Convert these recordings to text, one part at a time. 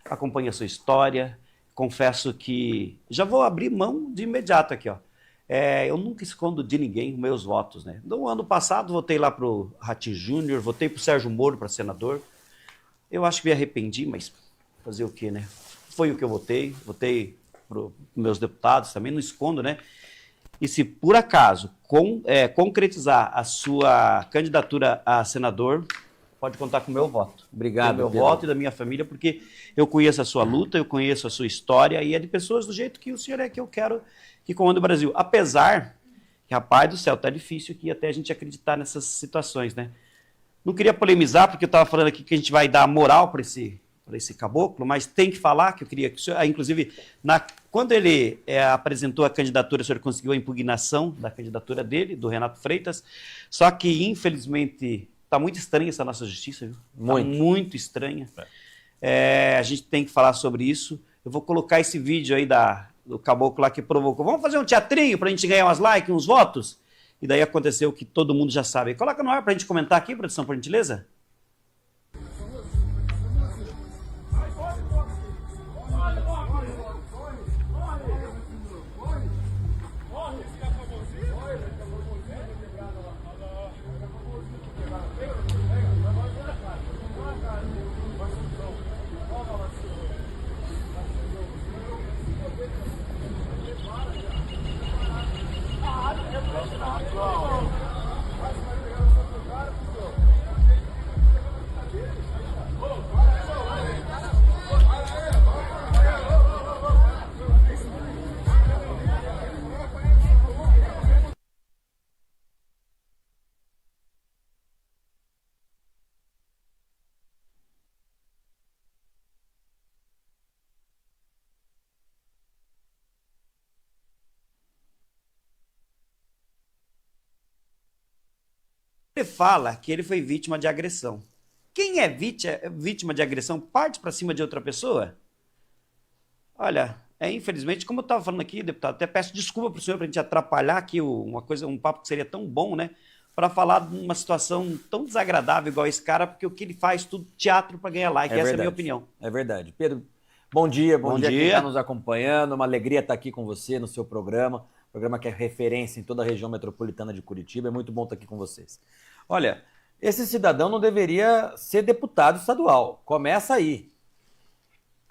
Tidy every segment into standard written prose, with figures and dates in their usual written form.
acompanho a sua história, confesso que já vou abrir mão de imediato aqui, ó. Eu nunca escondo de ninguém meus votos, né? No ano passado, votei lá para o Ratinho Júnior, votei para o Sérgio Moro para senador. Eu acho que me arrependi, mas fazer o quê, né? Foi o que eu votei para os meus deputados também, não escondo, né? E se por acaso concretizar a sua candidatura a senador, pode contar com o meu voto. Obrigado, meu voto e da minha família, porque eu conheço a sua luta, eu conheço a sua história e é de pessoas do jeito que o senhor é que eu quero que comande o Brasil. Apesar que, rapaz do céu, tá difícil aqui até a gente acreditar nessas situações, né? Não queria polemizar, porque eu estava falando aqui que a gente vai dar moral para esse caboclo, mas tem que falar que eu queria que o senhor, inclusive, quando ele apresentou a candidatura, o senhor conseguiu a impugnação da candidatura dele, do Renato Freitas, só que, infelizmente, está muito estranha essa nossa justiça, viu? Muito. Tá muito estranha. A gente tem que falar sobre isso. Eu vou colocar esse vídeo aí do caboclo lá que provocou. Vamos fazer um teatrinho para a gente ganhar umas likes, uns votos? E daí aconteceu o que todo mundo já sabe. Coloca no ar para a gente comentar aqui, produção, por gentileza. Ele fala que ele foi vítima de agressão. Quem é vítima de agressão parte para cima de outra pessoa? Olha, infelizmente, como eu estava falando aqui, deputado, até peço desculpa para o senhor para a gente atrapalhar aqui um papo que seria tão bom, né? Para falar de uma situação tão desagradável igual esse cara, porque o que ele faz tudo teatro para ganhar like. Essa é a minha opinião. É verdade. Pedro, bom dia quem está nos acompanhando. Uma alegria estar aqui com você no seu programa que é referência em toda a região metropolitana de Curitiba. É muito bom estar aqui com vocês. Olha, esse cidadão não deveria ser deputado estadual. Começa aí.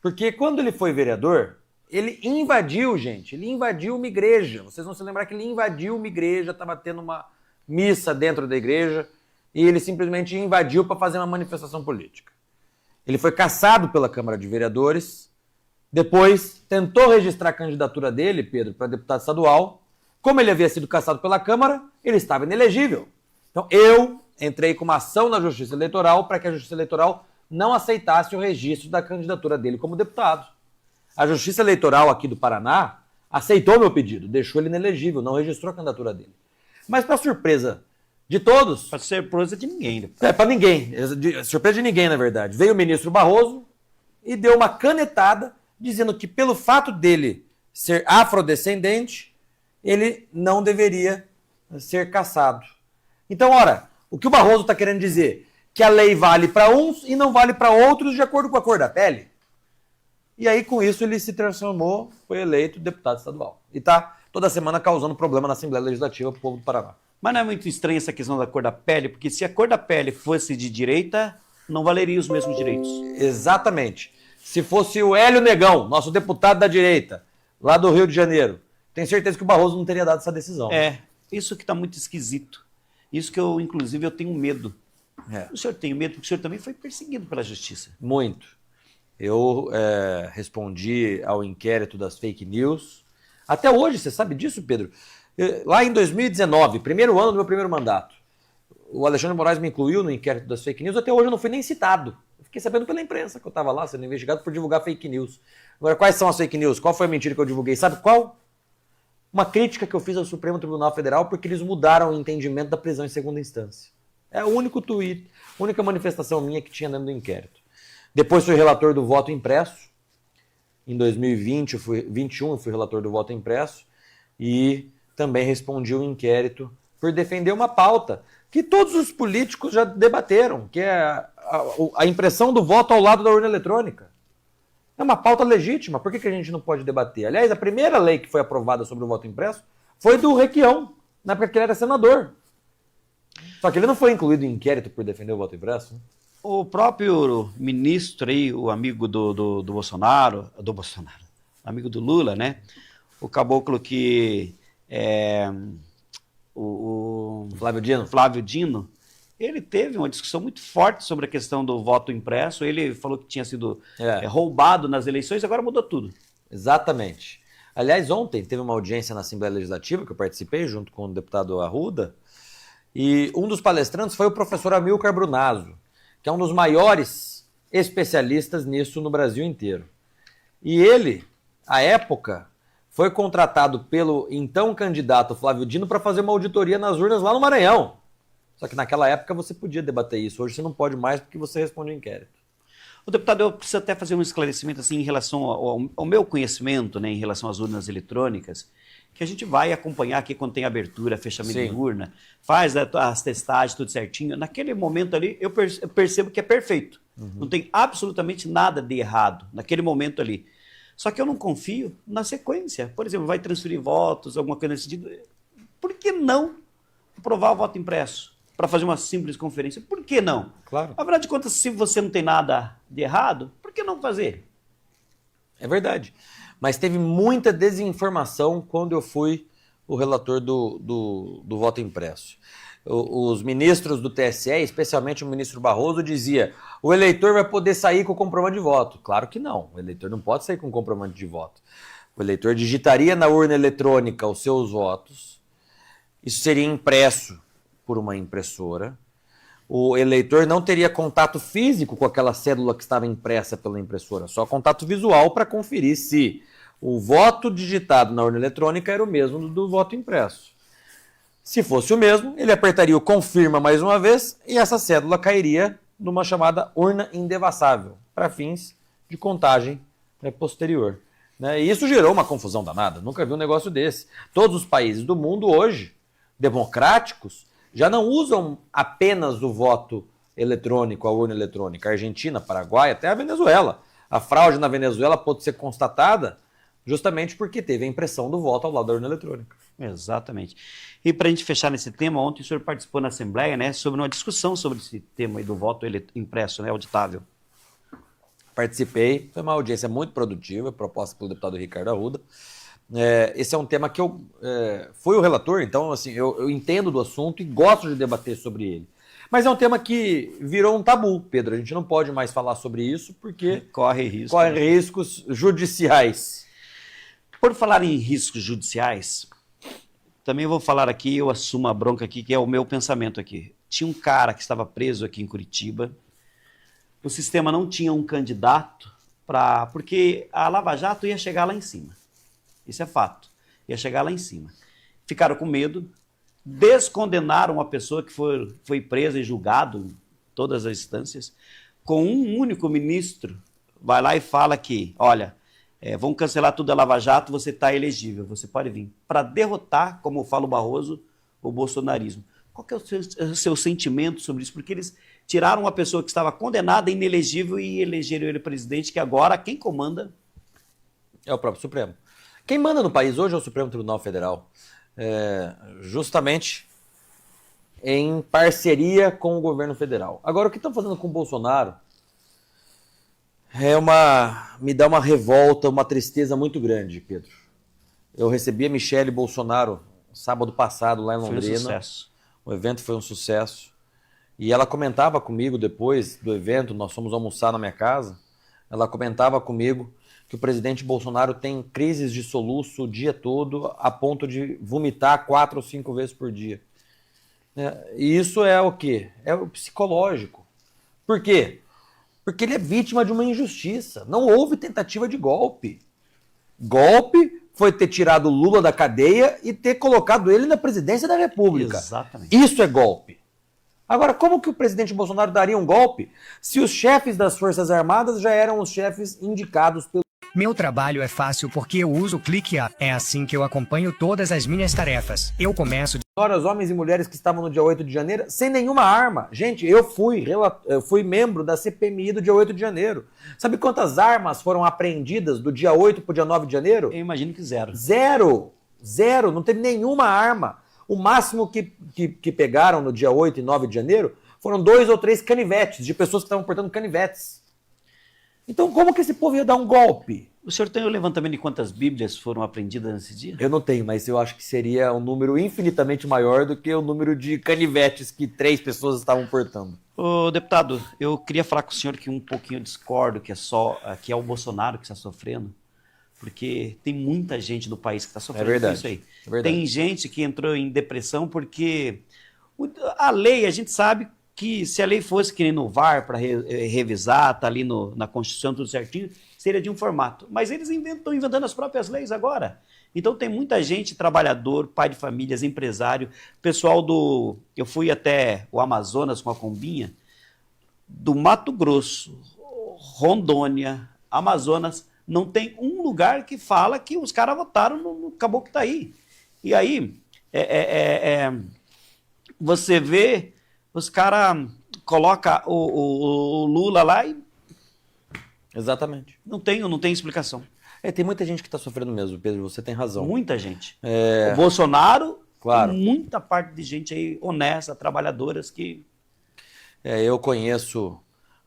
Porque quando ele foi vereador, ele invadiu, gente. Ele invadiu uma igreja. Vocês vão se lembrar que ele invadiu uma igreja, estava tendo uma missa dentro da igreja, e ele simplesmente invadiu para fazer uma manifestação política. Ele foi cassado pela Câmara de Vereadores, depois tentou registrar a candidatura dele, Pedro, para deputado estadual. Como ele havia sido cassado pela Câmara, ele estava inelegível. Então eu entrei com uma ação na Justiça Eleitoral para que a Justiça Eleitoral não aceitasse o registro da candidatura dele como deputado. A Justiça Eleitoral aqui do Paraná aceitou meu pedido, deixou ele inelegível, não registrou a candidatura dele. Mas para surpresa de todos... Para surpresa de ninguém. Para ninguém. Surpresa de ninguém, na verdade. Veio o ministro Barroso e deu uma canetada dizendo que pelo fato dele ser afrodescendente, ele não deveria ser cassado. Então, ora, o que o Barroso está querendo dizer? Que a lei vale para uns e não vale para outros de acordo com a cor da pele. E aí, com isso, ele se transformou, foi eleito deputado estadual. E está toda semana causando problema na Assembleia Legislativa para o povo do Paraná. Mas não é muito estranha essa questão da cor da pele? Porque se a cor da pele fosse de direita, não valeria os mesmos direitos. Exatamente. Se fosse o Hélio Negão, nosso deputado da direita, lá do Rio de Janeiro, tenho certeza que o Barroso não teria dado essa decisão. Isso que está muito esquisito. Isso que eu, inclusive, eu tenho medo. O senhor tem medo porque o senhor também foi perseguido pela justiça. Muito. Eu respondi ao inquérito das fake news. Até hoje, você sabe disso, Pedro? Lá em 2019, primeiro ano do meu primeiro mandato, o Alexandre Moraes me incluiu no inquérito das fake news. Até hoje eu não fui nem citado. Eu fiquei sabendo pela imprensa que eu estava lá sendo investigado por divulgar fake news. Agora, quais são as fake news? Qual foi a mentira que eu divulguei? Sabe qual? Uma crítica que eu fiz ao Supremo Tribunal Federal porque eles mudaram o entendimento da prisão em segunda instância. É o único tweet, a única manifestação minha que tinha dentro do inquérito. Depois fui relator do voto impresso. Em 2021 eu fui relator do voto impresso e também respondi o inquérito por defender uma pauta que todos os políticos já debateram, que é a impressão do voto ao lado da urna eletrônica. É uma pauta legítima. Por que a gente não pode debater? Aliás, a primeira lei que foi aprovada sobre o voto impresso foi do Requião, na época que ele era senador. Só que ele não foi incluído em inquérito por defender o voto impresso. O próprio ministro aí, o amigo do Bolsonaro, amigo do Lula, né? O caboclo que o Flávio Dino, ele teve uma discussão muito forte sobre a questão do voto impresso. Ele falou que tinha sido roubado nas eleições, agora mudou tudo. Exatamente. Aliás, ontem teve uma audiência na Assembleia Legislativa, que eu participei junto com o deputado Arruda, e um dos palestrantes foi o professor Amilcar Brunazzo, que é um dos maiores especialistas nisso no Brasil inteiro. E ele, à época, foi contratado pelo então candidato Flávio Dino para fazer uma auditoria nas urnas lá no Maranhão. Só que naquela época você podia debater isso, hoje você não pode mais porque você responde ao inquérito. O deputado, eu preciso até fazer um esclarecimento assim, em relação ao meu conhecimento, né, em relação às urnas eletrônicas, que a gente vai acompanhar aqui quando tem abertura, fechamento de urna, faz as testagens, tudo certinho. Naquele momento ali, eu percebo que é perfeito. Não tem absolutamente nada de errado naquele momento ali. Só que eu não confio na sequência. Por exemplo, vai transferir votos, alguma coisa nesse sentido. Por que não aprovar o voto impresso? Para fazer uma simples conferência. Por que não? Claro. Afinal de contas, se você não tem nada de errado, por que não fazer? É verdade. Mas teve muita desinformação quando eu fui o relator do voto impresso. Os ministros do TSE, especialmente o ministro Barroso, dizia: o eleitor vai poder sair com o comprovante de voto. Claro que não. O eleitor não pode sair com o comprovante de voto. O eleitor digitaria na urna eletrônica os seus votos. Isso seria impresso por uma impressora. O eleitor não teria contato físico com aquela cédula que estava impressa pela impressora, só contato visual para conferir se o voto digitado na urna eletrônica era o mesmo do voto impresso. Se fosse o mesmo, ele apertaria o confirma mais uma vez e essa cédula cairia numa chamada urna indevassável, para fins de contagem posterior. E isso gerou uma confusão danada, nunca vi um negócio desse. Todos os países do mundo hoje, democráticos, já não usam apenas o voto eletrônico, a urna eletrônica. A Argentina, Paraguai, até a Venezuela. A fraude na Venezuela pode ser constatada justamente porque teve a impressão do voto ao lado da urna eletrônica. Exatamente. E para a gente fechar nesse tema, ontem o senhor participou na Assembleia, né, sobre uma discussão sobre esse tema aí do voto impresso, né, auditável. Participei, foi uma audiência muito produtiva, proposta pelo deputado Ricardo Arruda. Esse é um tema que eu fui o relator, então assim, eu entendo do assunto e gosto de debater sobre ele. Mas é um tema que virou um tabu, Pedro. A gente não pode mais falar sobre isso porque corre riscos judiciais. Por falar em riscos judiciais, também vou falar aqui, eu assumo a bronca aqui, que é o meu pensamento aqui. Tinha um cara que estava preso aqui em Curitiba, o sistema não tinha um candidato, porque a Lava Jato ia chegar lá em cima. Isso é fato. Ia chegar lá em cima. Ficaram com medo, descondenaram a pessoa que foi presa e julgado em todas as instâncias, com um único ministro, vai lá e fala que, olha, vão cancelar tudo a Lava Jato, você está elegível, você pode vir. Para derrotar, como fala o Barroso, o bolsonarismo. Qual que é o seu sentimento sobre isso? Porque eles tiraram uma pessoa que estava condenada, inelegível, e elegeram ele presidente, que agora quem comanda é o próprio Supremo. Quem manda no país hoje é o Supremo Tribunal Federal, justamente em parceria com o governo federal. Agora, o que estão fazendo com o Bolsonaro me dá uma revolta, uma tristeza muito grande, Pedro. Eu recebi a Michele Bolsonaro sábado passado lá em Londrina. Foi um sucesso. O evento foi um sucesso. E ela comentava comigo depois do evento, nós fomos almoçar na minha casa, ela comentava comigo que o presidente Bolsonaro tem crises de soluço o dia todo, a ponto de vomitar 4 ou 5 vezes por dia. E isso é o quê? É o psicológico. Por quê? Porque ele é vítima de uma injustiça. Não houve tentativa de golpe. Golpe foi ter tirado o Lula da cadeia e ter colocado ele na presidência da República. Exatamente. Isso é golpe. Agora, como que o presidente Bolsonaro daria um golpe se os chefes das Forças Armadas já eram os chefes indicados pelo Meu trabalho é fácil porque eu uso o ClickUp. É assim que eu acompanho todas as minhas tarefas. Eu começo Senhoras, homens e mulheres que estavam no dia 8 de janeiro sem nenhuma arma. Gente, eu fui membro da CPMI do dia 8 de janeiro. Sabe quantas armas foram apreendidas do dia 8 para o dia 9 de janeiro? Eu imagino que zero. Zero. Não teve nenhuma arma. O máximo que pegaram no dia 8 e 9 de janeiro foram 2 ou 3 canivetes, de pessoas que estavam portando canivetes. Então, como que esse povo ia dar um golpe? O senhor tem o levantamento de quantas Bíblias foram apreendidas nesse dia? Eu não tenho, mas eu acho que seria um número infinitamente maior do que o número de canivetes que 3 pessoas estavam portando. Ô, deputado, eu queria falar com o senhor que um pouquinho eu discordo, que é o Bolsonaro que está sofrendo, porque tem muita gente no país que está sofrendo com isso aí. É verdade. Tem gente que entrou em depressão porque a lei, a gente sabe que se a lei fosse que nem no VAR para revisar, tá ali na Constituição tudo certinho, seria de um formato. Mas eles estão inventando as próprias leis agora. Então tem muita gente, trabalhador, pai de famílias, empresário, pessoal eu fui até o Amazonas com a Combinha, do Mato Grosso, Rondônia, Amazonas, não tem um lugar que fala que os caras votaram no Caboclo que tá aí. E aí, você vê, os caras colocam o Lula lá e Exatamente. não tem explicação. Tem muita gente que está sofrendo mesmo, Pedro, você tem razão. Muita gente. O Bolsonaro, claro. Tem muita parte de gente aí honesta, trabalhadoras que... Eu conheço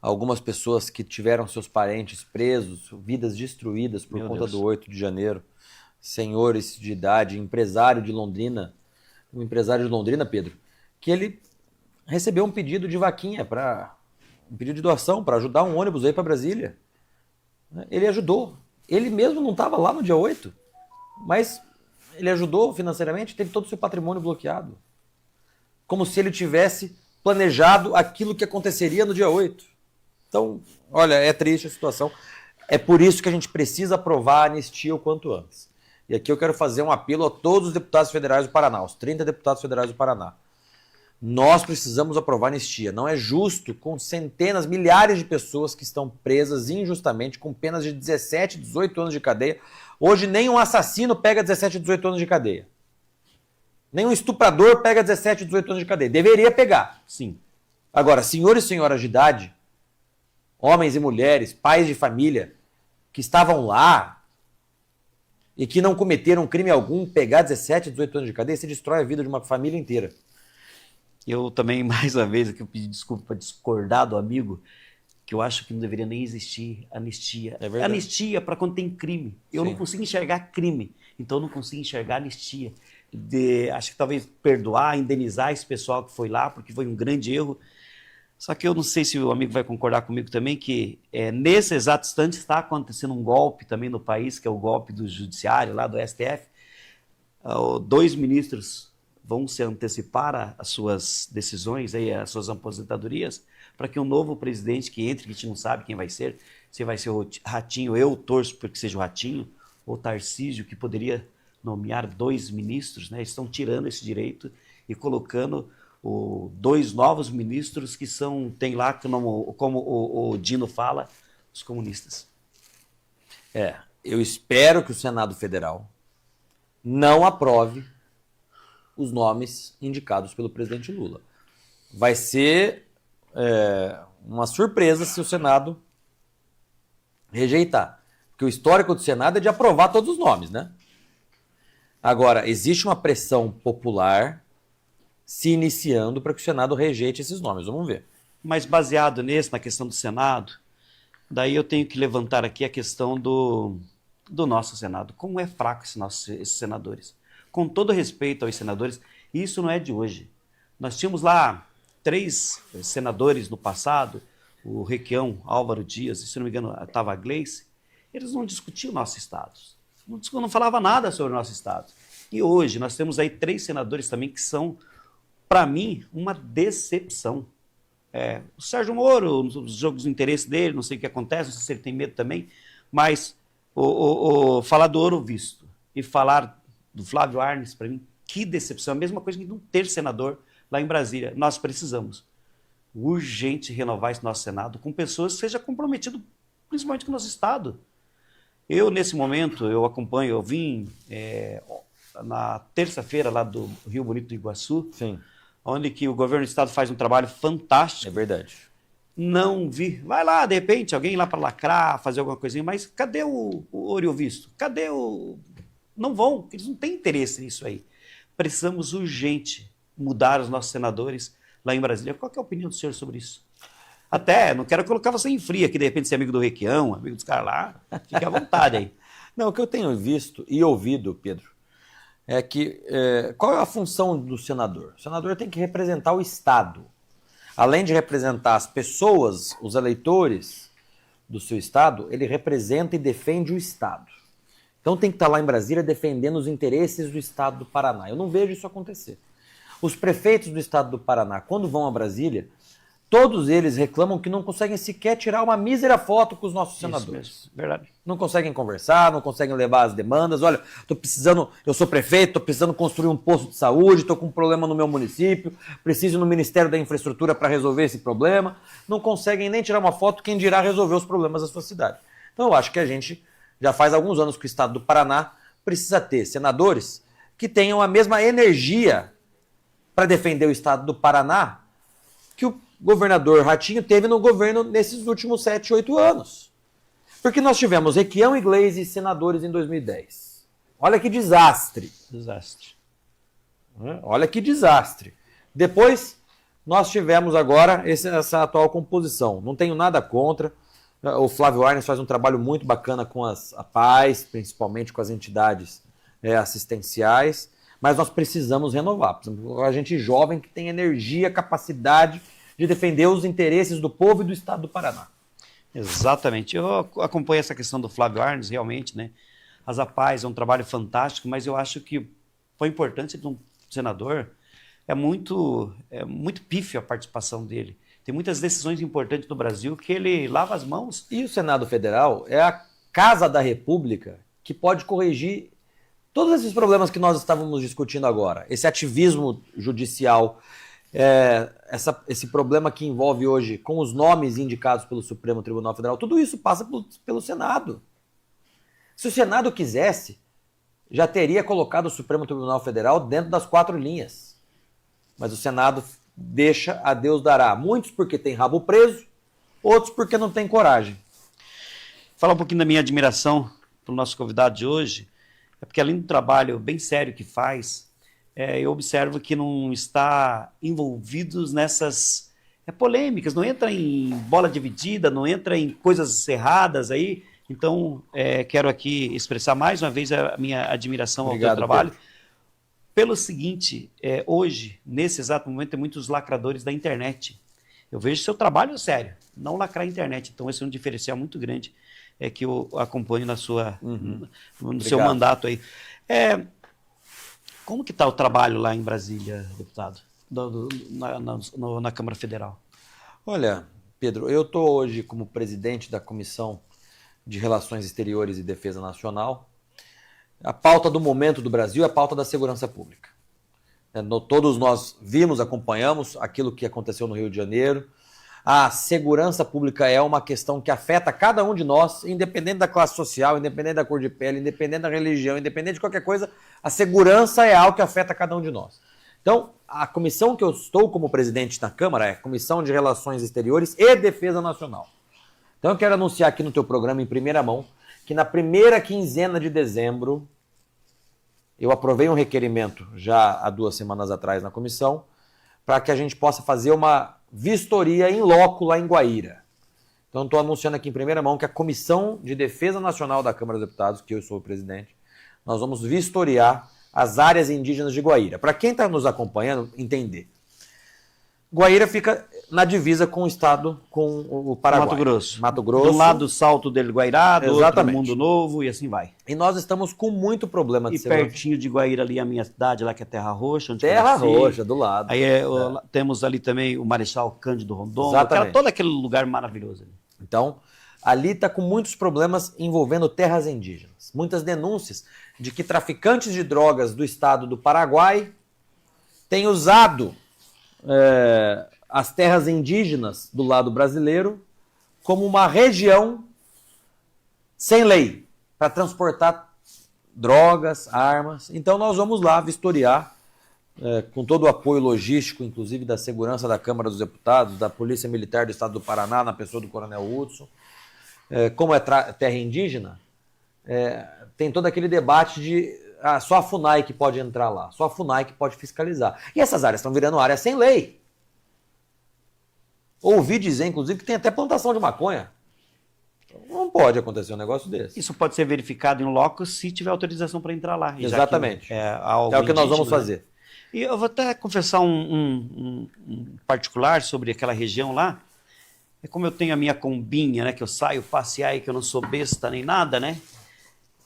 algumas pessoas que tiveram seus parentes presos, vidas destruídas por conta do 8 de janeiro. Senhores de idade, empresário de Londrina, Pedro, que ele recebeu um pedido de vaquinha, um pedido de doação para ajudar um ônibus aí para Brasília. Ele ajudou. Ele mesmo não estava lá no dia 8, mas ele ajudou financeiramente, teve todo o seu patrimônio bloqueado. Como se ele tivesse planejado aquilo que aconteceria no dia 8. Então, olha, é triste a situação. É por isso que a gente precisa aprovar a anistia o quanto antes. E aqui eu quero fazer um apelo a todos os deputados federais do Paraná, os 30 deputados federais do Paraná. Nós precisamos aprovar a anistia. Não é justo com centenas, milhares de pessoas que estão presas injustamente com penas de 17, 18 anos de cadeia. Hoje nem um assassino pega 17, 18 anos de cadeia. Nem um estuprador pega 17, 18 anos de cadeia. Deveria pegar, sim. Agora, senhores e senhoras de idade, homens e mulheres, pais de família, que estavam lá e que não cometeram crime algum, pegar 17, 18 anos de cadeia, se destrói a vida de uma família inteira. Eu também, mais uma vez, aqui eu pedi desculpa para discordar do amigo, que eu acho que não deveria nem existir anistia. É verdade. Anistia para quando tem crime. Eu não consigo enxergar crime, então eu não consigo enxergar anistia. Acho que talvez perdoar, indenizar esse pessoal que foi lá, porque foi um grande erro. Só que eu não sei se o amigo vai concordar comigo também, que nesse exato instante está acontecendo um golpe também no país, que é o golpe do judiciário, lá do STF. 2 ministros vão se antecipar as suas decisões, aí, as suas aposentadorias, para que um novo presidente que entre, que a gente não sabe quem vai ser, se vai ser o Ratinho, eu torço para que seja o Ratinho, ou Tarcísio, que poderia nomear 2 ministros, né? Estão tirando esse direito e colocando 2 novos ministros que tem lá, como o Dino fala, os comunistas. Eu espero que o Senado Federal não aprove os nomes indicados pelo presidente Lula. Vai ser uma surpresa se o Senado rejeitar. Porque o histórico do Senado é de aprovar todos os nomes, né? Agora, existe uma pressão popular se iniciando para que o Senado rejeite esses nomes. Vamos ver. Mas baseado na questão do Senado, daí eu tenho que levantar aqui a questão do nosso Senado. Como é fraco esses senadores. Com todo respeito aos senadores, isso não é de hoje. Nós tínhamos lá 3 senadores no passado, o Requião, Álvaro Dias, e se não me engano, estava a Gleice, eles não discutiam nossos estados. Não falava nada sobre o nosso estado. E hoje nós temos aí 3 senadores também que são, para mim, uma decepção. O Sérgio Moro, os jogos de interesse dele, não sei o que acontece, não sei se ele tem medo também, mas falar do Ouro Visto e falar do Flávio Arnes, para mim, que decepção. A mesma coisa que não ter senador lá em Brasília. Nós precisamos urgente renovar esse nosso Senado com pessoas que sejam comprometidas, principalmente com o nosso Estado. Eu, nesse momento, eu vim na terça-feira lá do Rio Bonito do Iguaçu, Sim. onde que o governo do estado faz um trabalho fantástico. É verdade. Não vi. Vai lá, de repente, alguém lá para lacrar, fazer alguma coisinha, mas cadê o Ouro Visto? Cadê o... Não vão, eles não têm interesse nisso aí. Precisamos urgente mudar os nossos senadores lá em Brasília. Qual que é a opinião do senhor sobre isso? Até, não quero colocar você em fria, que de repente você é amigo do Requião, amigo dos caras lá, fique à vontade aí. Não, o que eu tenho visto e ouvido, Pedro, é que qual é a função do senador? O senador tem que representar o Estado. Além de representar as pessoas, os eleitores do seu Estado, ele representa e defende o Estado. Então tem que estar lá em Brasília defendendo os interesses do Estado do Paraná. Eu não vejo isso acontecer. Os prefeitos do Estado do Paraná, quando vão a Brasília, todos eles reclamam que não conseguem sequer tirar uma mísera foto com os nossos senadores. Isso mesmo, verdade. Não conseguem conversar, não conseguem levar as demandas. Olha, eu sou prefeito, estou precisando construir um posto de saúde, estou com um problema no meu município, preciso ir no Ministério da Infraestrutura para resolver esse problema. Não conseguem nem tirar uma foto, quem dirá resolver os problemas da sua cidade. Então eu acho que a gente já faz alguns anos que o Estado do Paraná precisa ter senadores que tenham a mesma energia para defender o Estado do Paraná que o governador Ratinho teve no governo nesses últimos 7, 8 anos. Porque nós tivemos Requião e Gleisi senadores em 2010. Olha que desastre. Desastre. Olha que desastre. Depois, nós tivemos agora essa atual composição. Não tenho nada contra. O Flávio Arnes faz um trabalho muito bacana com a paz, principalmente com as entidades assistenciais. Mas nós precisamos renovar. Precisamos a gente jovem que tem energia, capacidade de defender os interesses do povo e do Estado do Paraná. Exatamente. Eu acompanho essa questão do Flávio Arnes, realmente, né? As APAES é um trabalho fantástico, mas eu acho que foi importante de um senador, é muito pífio a participação dele. Tem muitas decisões importantes do Brasil que ele lava as mãos. E o Senado Federal é a Casa da República que pode corrigir todos esses problemas que nós estávamos discutindo agora. Esse ativismo judicial, esse problema que envolve hoje com os nomes indicados pelo Supremo Tribunal Federal, tudo isso passa pelo Senado. Se o Senado quisesse, já teria colocado o Supremo Tribunal Federal dentro das 4 linhas. Mas o Senado deixa a Deus dará. Muitos porque tem rabo preso, outros porque não tem coragem. Falar um pouquinho da minha admiração para o nosso convidado de hoje, é porque além do trabalho bem sério que faz, eu observo que não está envolvido nessas polêmicas, não entra em bola dividida, não entra em coisas erradas aí. Então, quero aqui expressar mais uma vez a minha admiração ao teu trabalho. Pedro. Pelo seguinte, hoje, nesse exato momento, tem muitos lacradores da internet. Eu vejo seu trabalho sério, não lacrar a internet. Então, esse é um diferencial muito grande que eu acompanho no seu mandato aí. Como que está o trabalho lá em Brasília, deputado, na Câmara Federal? Olha, Pedro, eu estou hoje como presidente da Comissão de Relações Exteriores e Defesa Nacional. A pauta do momento do Brasil é a pauta da segurança pública. Todos nós vimos, acompanhamos aquilo que aconteceu no Rio de Janeiro. A segurança pública é uma questão que afeta cada um de nós, independente da classe social, independente da cor de pele, independente da religião, independente de qualquer coisa, a segurança é algo que afeta cada um de nós. Então, a comissão que eu estou como presidente na Câmara é a Comissão de Relações Exteriores e Defesa Nacional. Então eu quero anunciar aqui no teu programa, em primeira mão, que na primeira quinzena de dezembro, eu aprovei um requerimento já há 2 semanas atrás na comissão, para que a gente possa fazer uma vistoria em loco lá em Guaíra. Então estou anunciando aqui em primeira mão que a Comissão de Defesa Nacional da Câmara dos Deputados, que eu sou o presidente, nós vamos vistoriar as áreas indígenas de Guaíra. Para quem está nos acompanhando, entender. Guaíra fica na divisa com o estado, com o Paraguai. Mato Grosso. Mato Grosso. Do lado do Salto del Guairá, do outro Mundo Novo e assim vai. E nós estamos com muito problema de segurança. E pertinho de Guaíra ali a minha cidade, lá que é Terra Roxa. Onde Terra Roxa, do lado. Aí temos ali também o Marechal Cândido Rondon. Todo aquele lugar maravilhoso ali. Então, ali está com muitos problemas envolvendo terras indígenas. Muitas denúncias de que traficantes de drogas do estado do Paraguai têm usado as terras indígenas do lado brasileiro como uma região sem lei. para transportar drogas, armas. Então nós vamos lá vistoriar, com todo o apoio logístico, inclusive da segurança da Câmara dos Deputados, da Polícia Militar do Estado do Paraná, na pessoa do Coronel Hudson. Como é terra indígena, tem todo aquele debate de só a FUNAI que pode entrar lá, só a FUNAI que pode fiscalizar. E essas áreas estão virando áreas sem lei. Ouvi dizer, inclusive, que tem até plantação de maconha. Não pode acontecer um negócio desse. Isso pode ser verificado em loco se tiver autorização para entrar lá. Exatamente. É o que nós vamos fazer. E eu vou até confessar um particular sobre aquela região lá. É como eu tenho a minha combinha, né? Que eu saio passear e que eu não sou besta nem nada, né?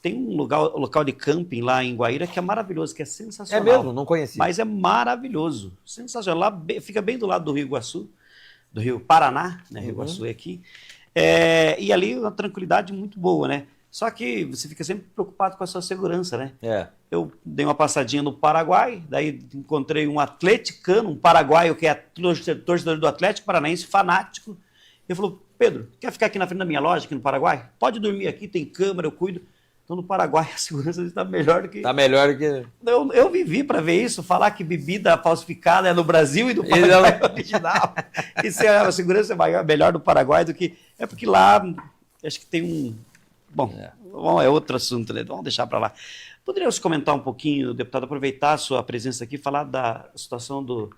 Tem um local de camping lá em Guaíra que é maravilhoso, que é sensacional. É mesmo? Não conhecia. Mas é maravilhoso. Sensacional. Lá fica bem do lado do Rio Iguaçu, do Rio Paraná, né? Rio Iguaçu é aqui. E ali uma tranquilidade muito boa, né? Só que você fica sempre preocupado com a sua segurança, né? Eu dei uma passadinha no Paraguai, daí encontrei um atleticano, um paraguaio que é torcedor do Atlético Paranaense, fanático. Ele falou: Pedro, quer ficar aqui na frente da minha loja, aqui no Paraguai? Pode dormir aqui, tem câmera, eu cuido. Então no Paraguai a segurança está melhor do que... Está melhor do que... Eu vivi para ver isso, falar que bebida falsificada é no Brasil e do Paraguai é original. E se a segurança é melhor do Paraguai do que... É porque lá, acho que tem um... Bom, é outro assunto, né? Vamos deixar para lá. Poderíamos comentar um pouquinho, deputado, aproveitar a sua presença aqui, falar da situação do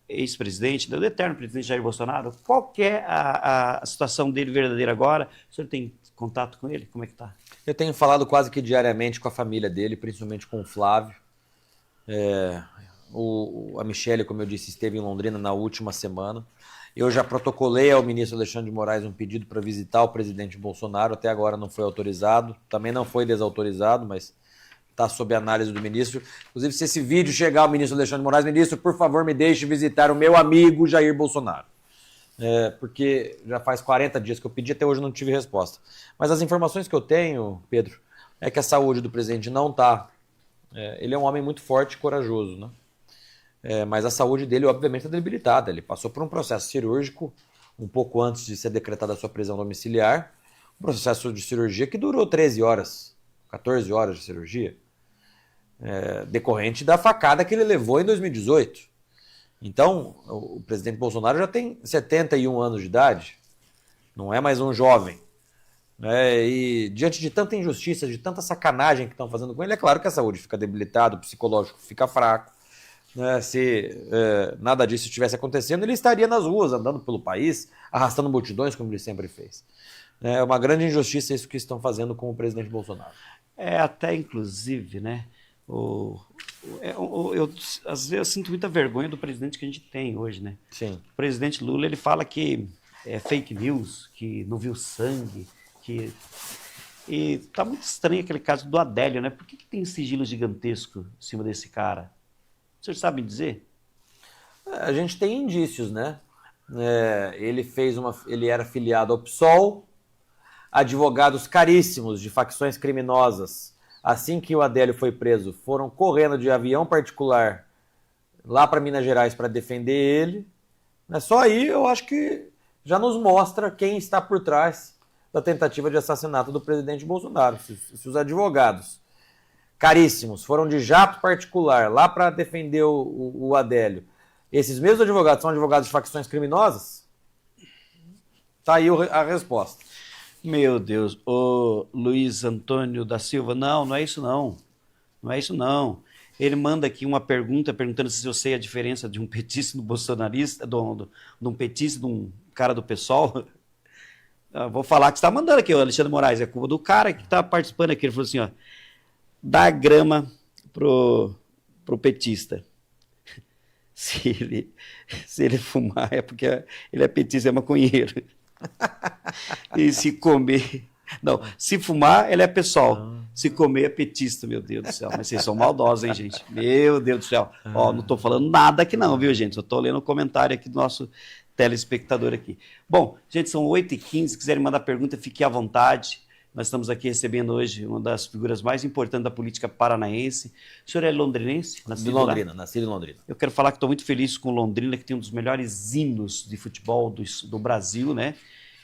ex-presidente, do eterno presidente Jair Bolsonaro. Qual que é a situação dele verdadeira agora? O senhor tem contato com ele? Como é que está? Eu tenho falado quase que diariamente com a família dele, principalmente com o Flávio. A Michelle, como eu disse, esteve em Londrina na última semana. Eu já protocolei ao ministro Alexandre de Moraes um pedido para visitar o presidente Bolsonaro. Até agora não foi autorizado, também não foi desautorizado, mas está sob análise do ministro. Inclusive, se esse vídeo chegar ao ministro Alexandre de Moraes, ministro, por favor, me deixe visitar o meu amigo Jair Bolsonaro. Porque já faz 40 dias que eu pedi, até hoje não tive resposta. Mas as informações que eu tenho, Pedro, é que a saúde do presidente não está... ele é um homem muito forte e corajoso, né? Mas a saúde dele, obviamente, é debilitada. Ele passou por um processo cirúrgico um pouco antes de ser decretada a sua prisão domiciliar. Um processo de cirurgia que durou 13 horas, 14 horas de cirurgia, decorrente da facada que ele levou em 2018. Então, o presidente Bolsonaro já tem 71 anos de idade, não é mais um jovem. E diante de tanta injustiça, de tanta sacanagem que estão fazendo com ele, é claro que a saúde fica debilitada, o psicológico fica fraco. Se nada disso estivesse acontecendo, ele estaria nas ruas, andando pelo país, arrastando multidões, como ele sempre fez. É uma grande injustiça isso que estão fazendo com o presidente Bolsonaro. Até inclusive, né? Às vezes eu sinto muita vergonha do presidente que a gente tem hoje, né? Sim. O presidente Lula, ele fala que é fake news, que não viu sangue, que... E tá muito estranho aquele caso do Adélio, né? Por que tem sigilo gigantesco em cima desse cara? Vocês sabem dizer? A gente tem indícios, né? Ele era filiado ao PSOL, advogados caríssimos de facções criminosas. Assim que o Adélio foi preso, foram correndo de avião particular lá para Minas Gerais para defender ele. Só aí eu acho que já nos mostra quem está por trás da tentativa de assassinato do presidente Bolsonaro. Se os advogados caríssimos foram de jato particular lá para defender o Adélio, esses mesmos advogados são advogados de facções criminosas, tá aí a resposta. Meu Deus, o Luiz Antônio da Silva, não é isso não. Não é isso não. Ele manda aqui uma pergunta, perguntando se eu sei a diferença de um petista do bolsonarista, de um petista, de um cara do PSOL. Vou falar que você está mandando aqui, o Alexandre Moraes, é culpa do cara que está participando aqui. Ele falou assim, ó, dá grama pro petista. Se ele fumar é porque ele é petista, é maconheiro. E se comer... Não, se fumar, ele é pessoal. Se comer, é petista, meu Deus do céu. Mas vocês são maldosos, hein, gente? Meu Deus do céu. Ó, não estou falando nada aqui não, viu, gente? Só estou lendo o comentário aqui do nosso telespectador aqui. Bom, gente, são 8h15. Se quiserem mandar pergunta, fique à vontade. Nós estamos aqui recebendo hoje uma das figuras mais importantes da política paranaense. O senhor é londrinense? De Londrina, nascido em Londrina. Eu quero falar que estou muito feliz com o Londrina, que tem um dos melhores hinos de futebol do Brasil, né?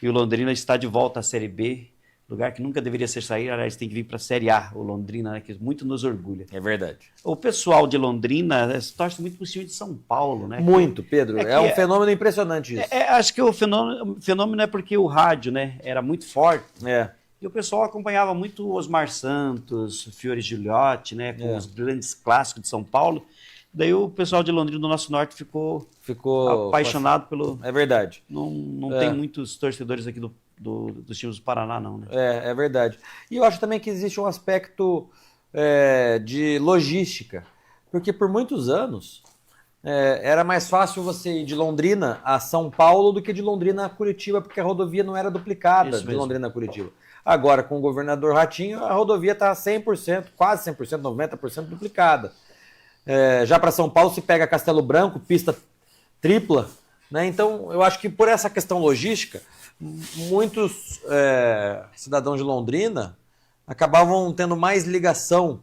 E o Londrina está de volta à Série B, lugar que nunca deveria ser sair, aliás, tem que vir para a Série A, o Londrina, né, que muito nos orgulha. É verdade. O pessoal de Londrina torce muito para o time de São Paulo, né? Muito, Pedro. É um fenômeno impressionante isso. Acho que o fenômeno é porque o rádio, né, era muito forte. É. E o pessoal acompanhava muito Osmar Santos, Fiore Gigliotti, né, com os grandes clássicos de São Paulo. Daí o pessoal de Londrina do Nosso Norte ficou apaixonado pelo... É verdade. Não tem muitos torcedores aqui dos times do Paraná, não, né? É verdade. E eu acho também que existe um aspecto de logística. Porque por muitos anos era mais fácil você ir de Londrina a São Paulo do que de Londrina a Curitiba, porque a rodovia não era duplicada de Londrina a Curitiba. Agora, com o governador Ratinho, a rodovia está 100%, quase 100%, 90% duplicada. Já para São Paulo se pega Castelo Branco, pista tripla, né? Então eu acho que por essa questão logística, muitos cidadãos de Londrina acabavam tendo mais ligação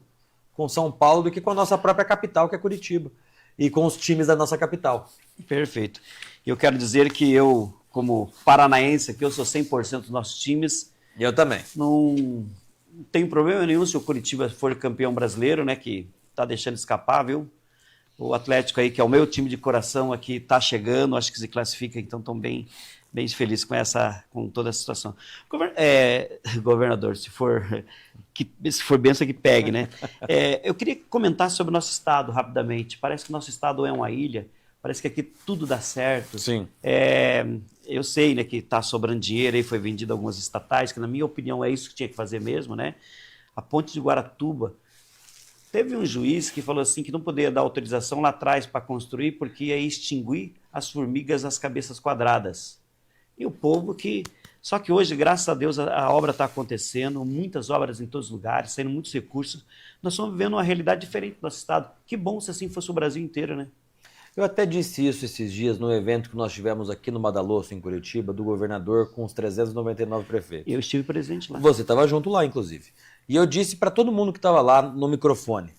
com São Paulo do que com a nossa própria capital, que é Curitiba, e com os times da nossa capital. Perfeito. Eu quero dizer que eu, como paranaense, que eu sou 100% dos nossos times. Eu também. Não tenho problema nenhum se o Curitiba for campeão brasileiro, né? Que tá deixando escapar, viu? O Atlético aí, que é o meu time de coração aqui, tá chegando, acho que se classifica, então estão bem felizes com toda essa situação. Governador, se for benção que pegue, né? Eu queria comentar sobre o nosso estado rapidamente. Parece que o nosso estado é uma ilha, parece que aqui tudo dá certo. Sim. Eu sei, né, que está sobrando dinheiro aí, foi vendido algumas estatais, que na minha opinião é isso que tinha que fazer mesmo, né? A ponte de Guaratuba, teve um juiz que falou assim que não poderia dar autorização lá atrás para construir porque ia extinguir as formigas das cabeças quadradas. E o povo que... Só que hoje, graças a Deus, a obra está acontecendo, muitas obras em todos os lugares, saindo muitos recursos. Nós estamos vivendo uma realidade diferente do nosso estado. Que bom se assim fosse o Brasil inteiro, né? Eu até disse isso esses dias no evento que nós tivemos aqui no Madalosso, em Curitiba, do governador com os 399 prefeitos. Eu estive presente lá. Você estava junto lá, inclusive. E eu disse para todo mundo que estava lá no microfone,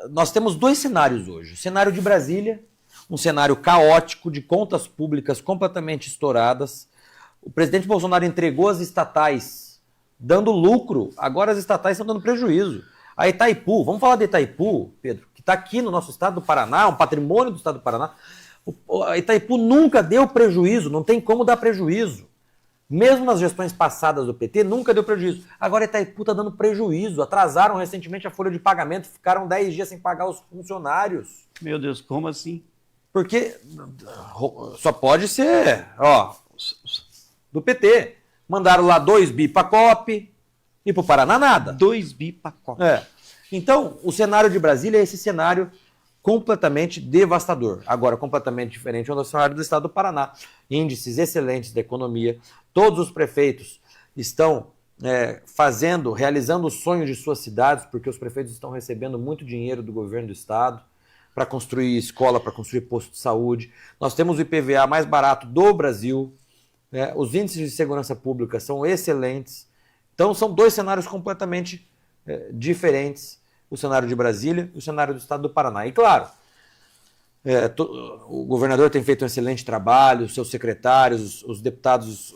nós temos dois cenários hoje. O cenário de Brasília, um cenário caótico, de contas públicas completamente estouradas. O presidente Bolsonaro entregou as estatais dando lucro, agora as estatais estão dando prejuízo. A Itaipu, vamos falar de Itaipu, Pedro, que está aqui no nosso estado do Paraná, um patrimônio do estado do Paraná. A Itaipu nunca deu prejuízo, não tem como dar prejuízo. Mesmo nas gestões passadas do PT, nunca deu prejuízo. Agora a Itaipu está dando prejuízo. Atrasaram recentemente a folha de pagamento, ficaram 10 dias sem pagar os funcionários. Meu Deus, como assim? Porque só pode ser, do PT. Mandaram lá 2 bi para a COP e para o Paraná nada. 2 bi para a COP. Então, o cenário de Brasília é esse cenário completamente devastador. Agora, completamente diferente é o cenário do estado do Paraná. Índices excelentes da economia. Todos os prefeitos estão realizando os sonhos de suas cidades, porque os prefeitos estão recebendo muito dinheiro do governo do estado para construir escola, para construir posto de saúde. Nós temos o IPVA mais barato do Brasil. Os índices de segurança pública são excelentes. Então, são dois cenários completamente diferentes. O cenário de Brasília e o cenário do estado do Paraná. E claro, o governador tem feito um excelente trabalho, os seus secretários, os deputados,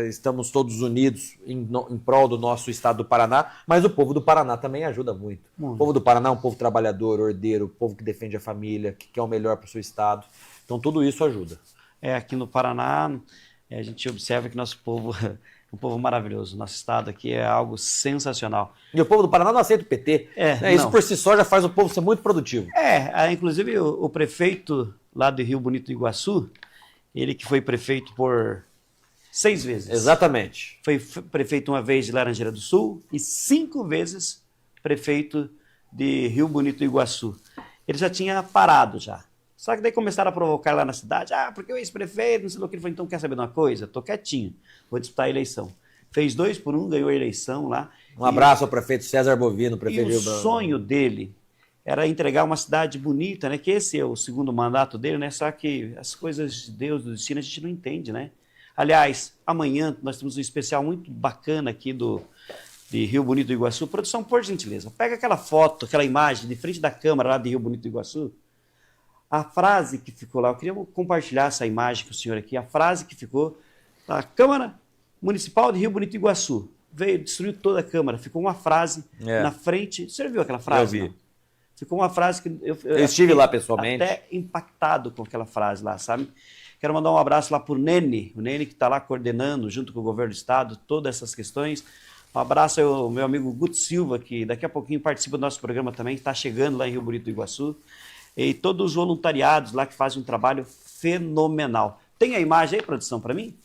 estamos todos unidos em prol do nosso estado do Paraná, mas o povo do Paraná também ajuda muito. O povo do Paraná é um povo trabalhador, ordeiro, povo que defende a família, que quer o melhor para o seu estado. Então tudo isso ajuda. Aqui no Paraná, a gente observa que nosso povo... Um povo maravilhoso. Nosso estado aqui é algo sensacional. E o povo do Paraná não aceita o PT. Isso por si só já faz o povo ser muito produtivo. Inclusive o prefeito lá de Rio Bonito do Iguaçu, ele que foi prefeito por 6 vezes. Exatamente. Foi prefeito uma vez de Laranjeira do Sul e 5 vezes prefeito de Rio Bonito do Iguaçu. Ele já tinha parado já. Só que daí começaram a provocar lá na cidade, porque o ex-prefeito, não sei o que, ele falou, então quer saber de uma coisa? Tô quietinho, vou disputar a eleição. Fez 2-1, ganhou a eleição lá. Um abraço ao prefeito César Bovino, prefeito de Rio Branco. O sonho dele era entregar uma cidade bonita, né? Que esse é o segundo mandato dele, né? Só que as coisas de Deus, do destino, a gente não entende, né? Aliás, amanhã nós temos um especial muito bacana aqui de Rio Bonito do Iguaçu. Produção, por gentileza, pega aquela foto, aquela imagem de frente da Câmara lá de Rio Bonito do Iguaçu. A frase que ficou lá, eu queria compartilhar essa imagem com o senhor aqui, a frase que ficou, a Câmara Municipal de Rio Bonito do Iguaçu. Veio, destruiu toda a Câmara. Ficou uma frase na frente. Você já viu aquela frase? Eu vi. Não? Ficou uma frase que eu estive lá pessoalmente. Até impactado com aquela frase lá, sabe? Quero mandar um abraço lá para o Nene que está lá coordenando, junto com o governo do estado, todas essas questões. Um abraço ao meu amigo Guto Silva, que daqui a pouquinho participa do nosso programa também, está chegando lá em Rio Bonito do Iguaçu. E todos os voluntariados lá que fazem um trabalho fenomenal. Tem a imagem aí, produção, para mim?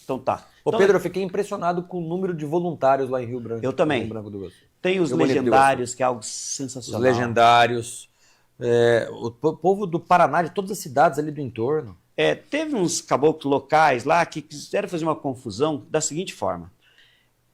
Então tá. Ô Pedro, eu fiquei impressionado com o número de voluntários lá em Rio Branco. Eu também. Rio Branco do Iguaçu. Tem os legendários, que é algo sensacional. Os legendários. O povo do Paraná, de todas as cidades ali do entorno. Teve uns caboclos locais lá que quiseram fazer uma confusão da seguinte forma.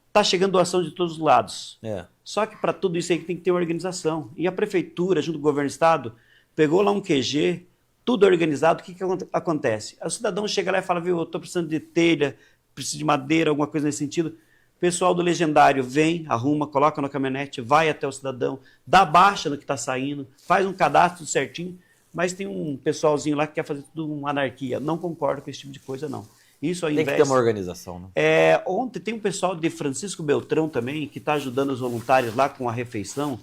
Está chegando doação de todos os lados. Só que para tudo isso aí tem que ter uma organização. E a prefeitura, junto com o governo do estado, pegou lá um QG, tudo organizado. O que acontece? O cidadão chega lá e fala, viu, eu estou precisando de telha, preciso de madeira, alguma coisa nesse sentido. O pessoal do legendário vem, arruma, coloca na caminhonete, vai até o cidadão, dá baixa no que está saindo, faz um cadastro certinho, mas tem um pessoalzinho lá que quer fazer tudo uma anarquia. Não concordo com esse tipo de coisa, não. Isso ao Tem que ter uma organização, né? Ontem tem um pessoal de Francisco Beltrão também, que está ajudando os voluntários lá com a refeição.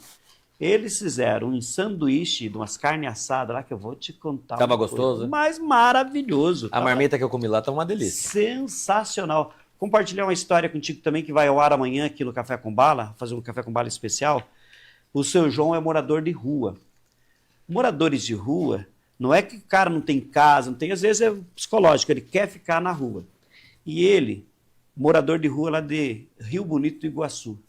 Eles fizeram um sanduíche de umas carnes assadas lá, que eu vou te contar. Tava gostoso? Mas maravilhoso. A marmita que eu comi lá tá uma delícia. Sensacional. Compartilhar uma história contigo também, que vai ao ar amanhã aqui no Café com Bala, fazer um Café com Bala especial. O seu João é morador de rua. Moradores de rua, não é que o cara não tem casa, não tem, às vezes é psicológico, ele quer ficar na rua. E ele, morador de rua lá de Rio Bonito do Iguaçu,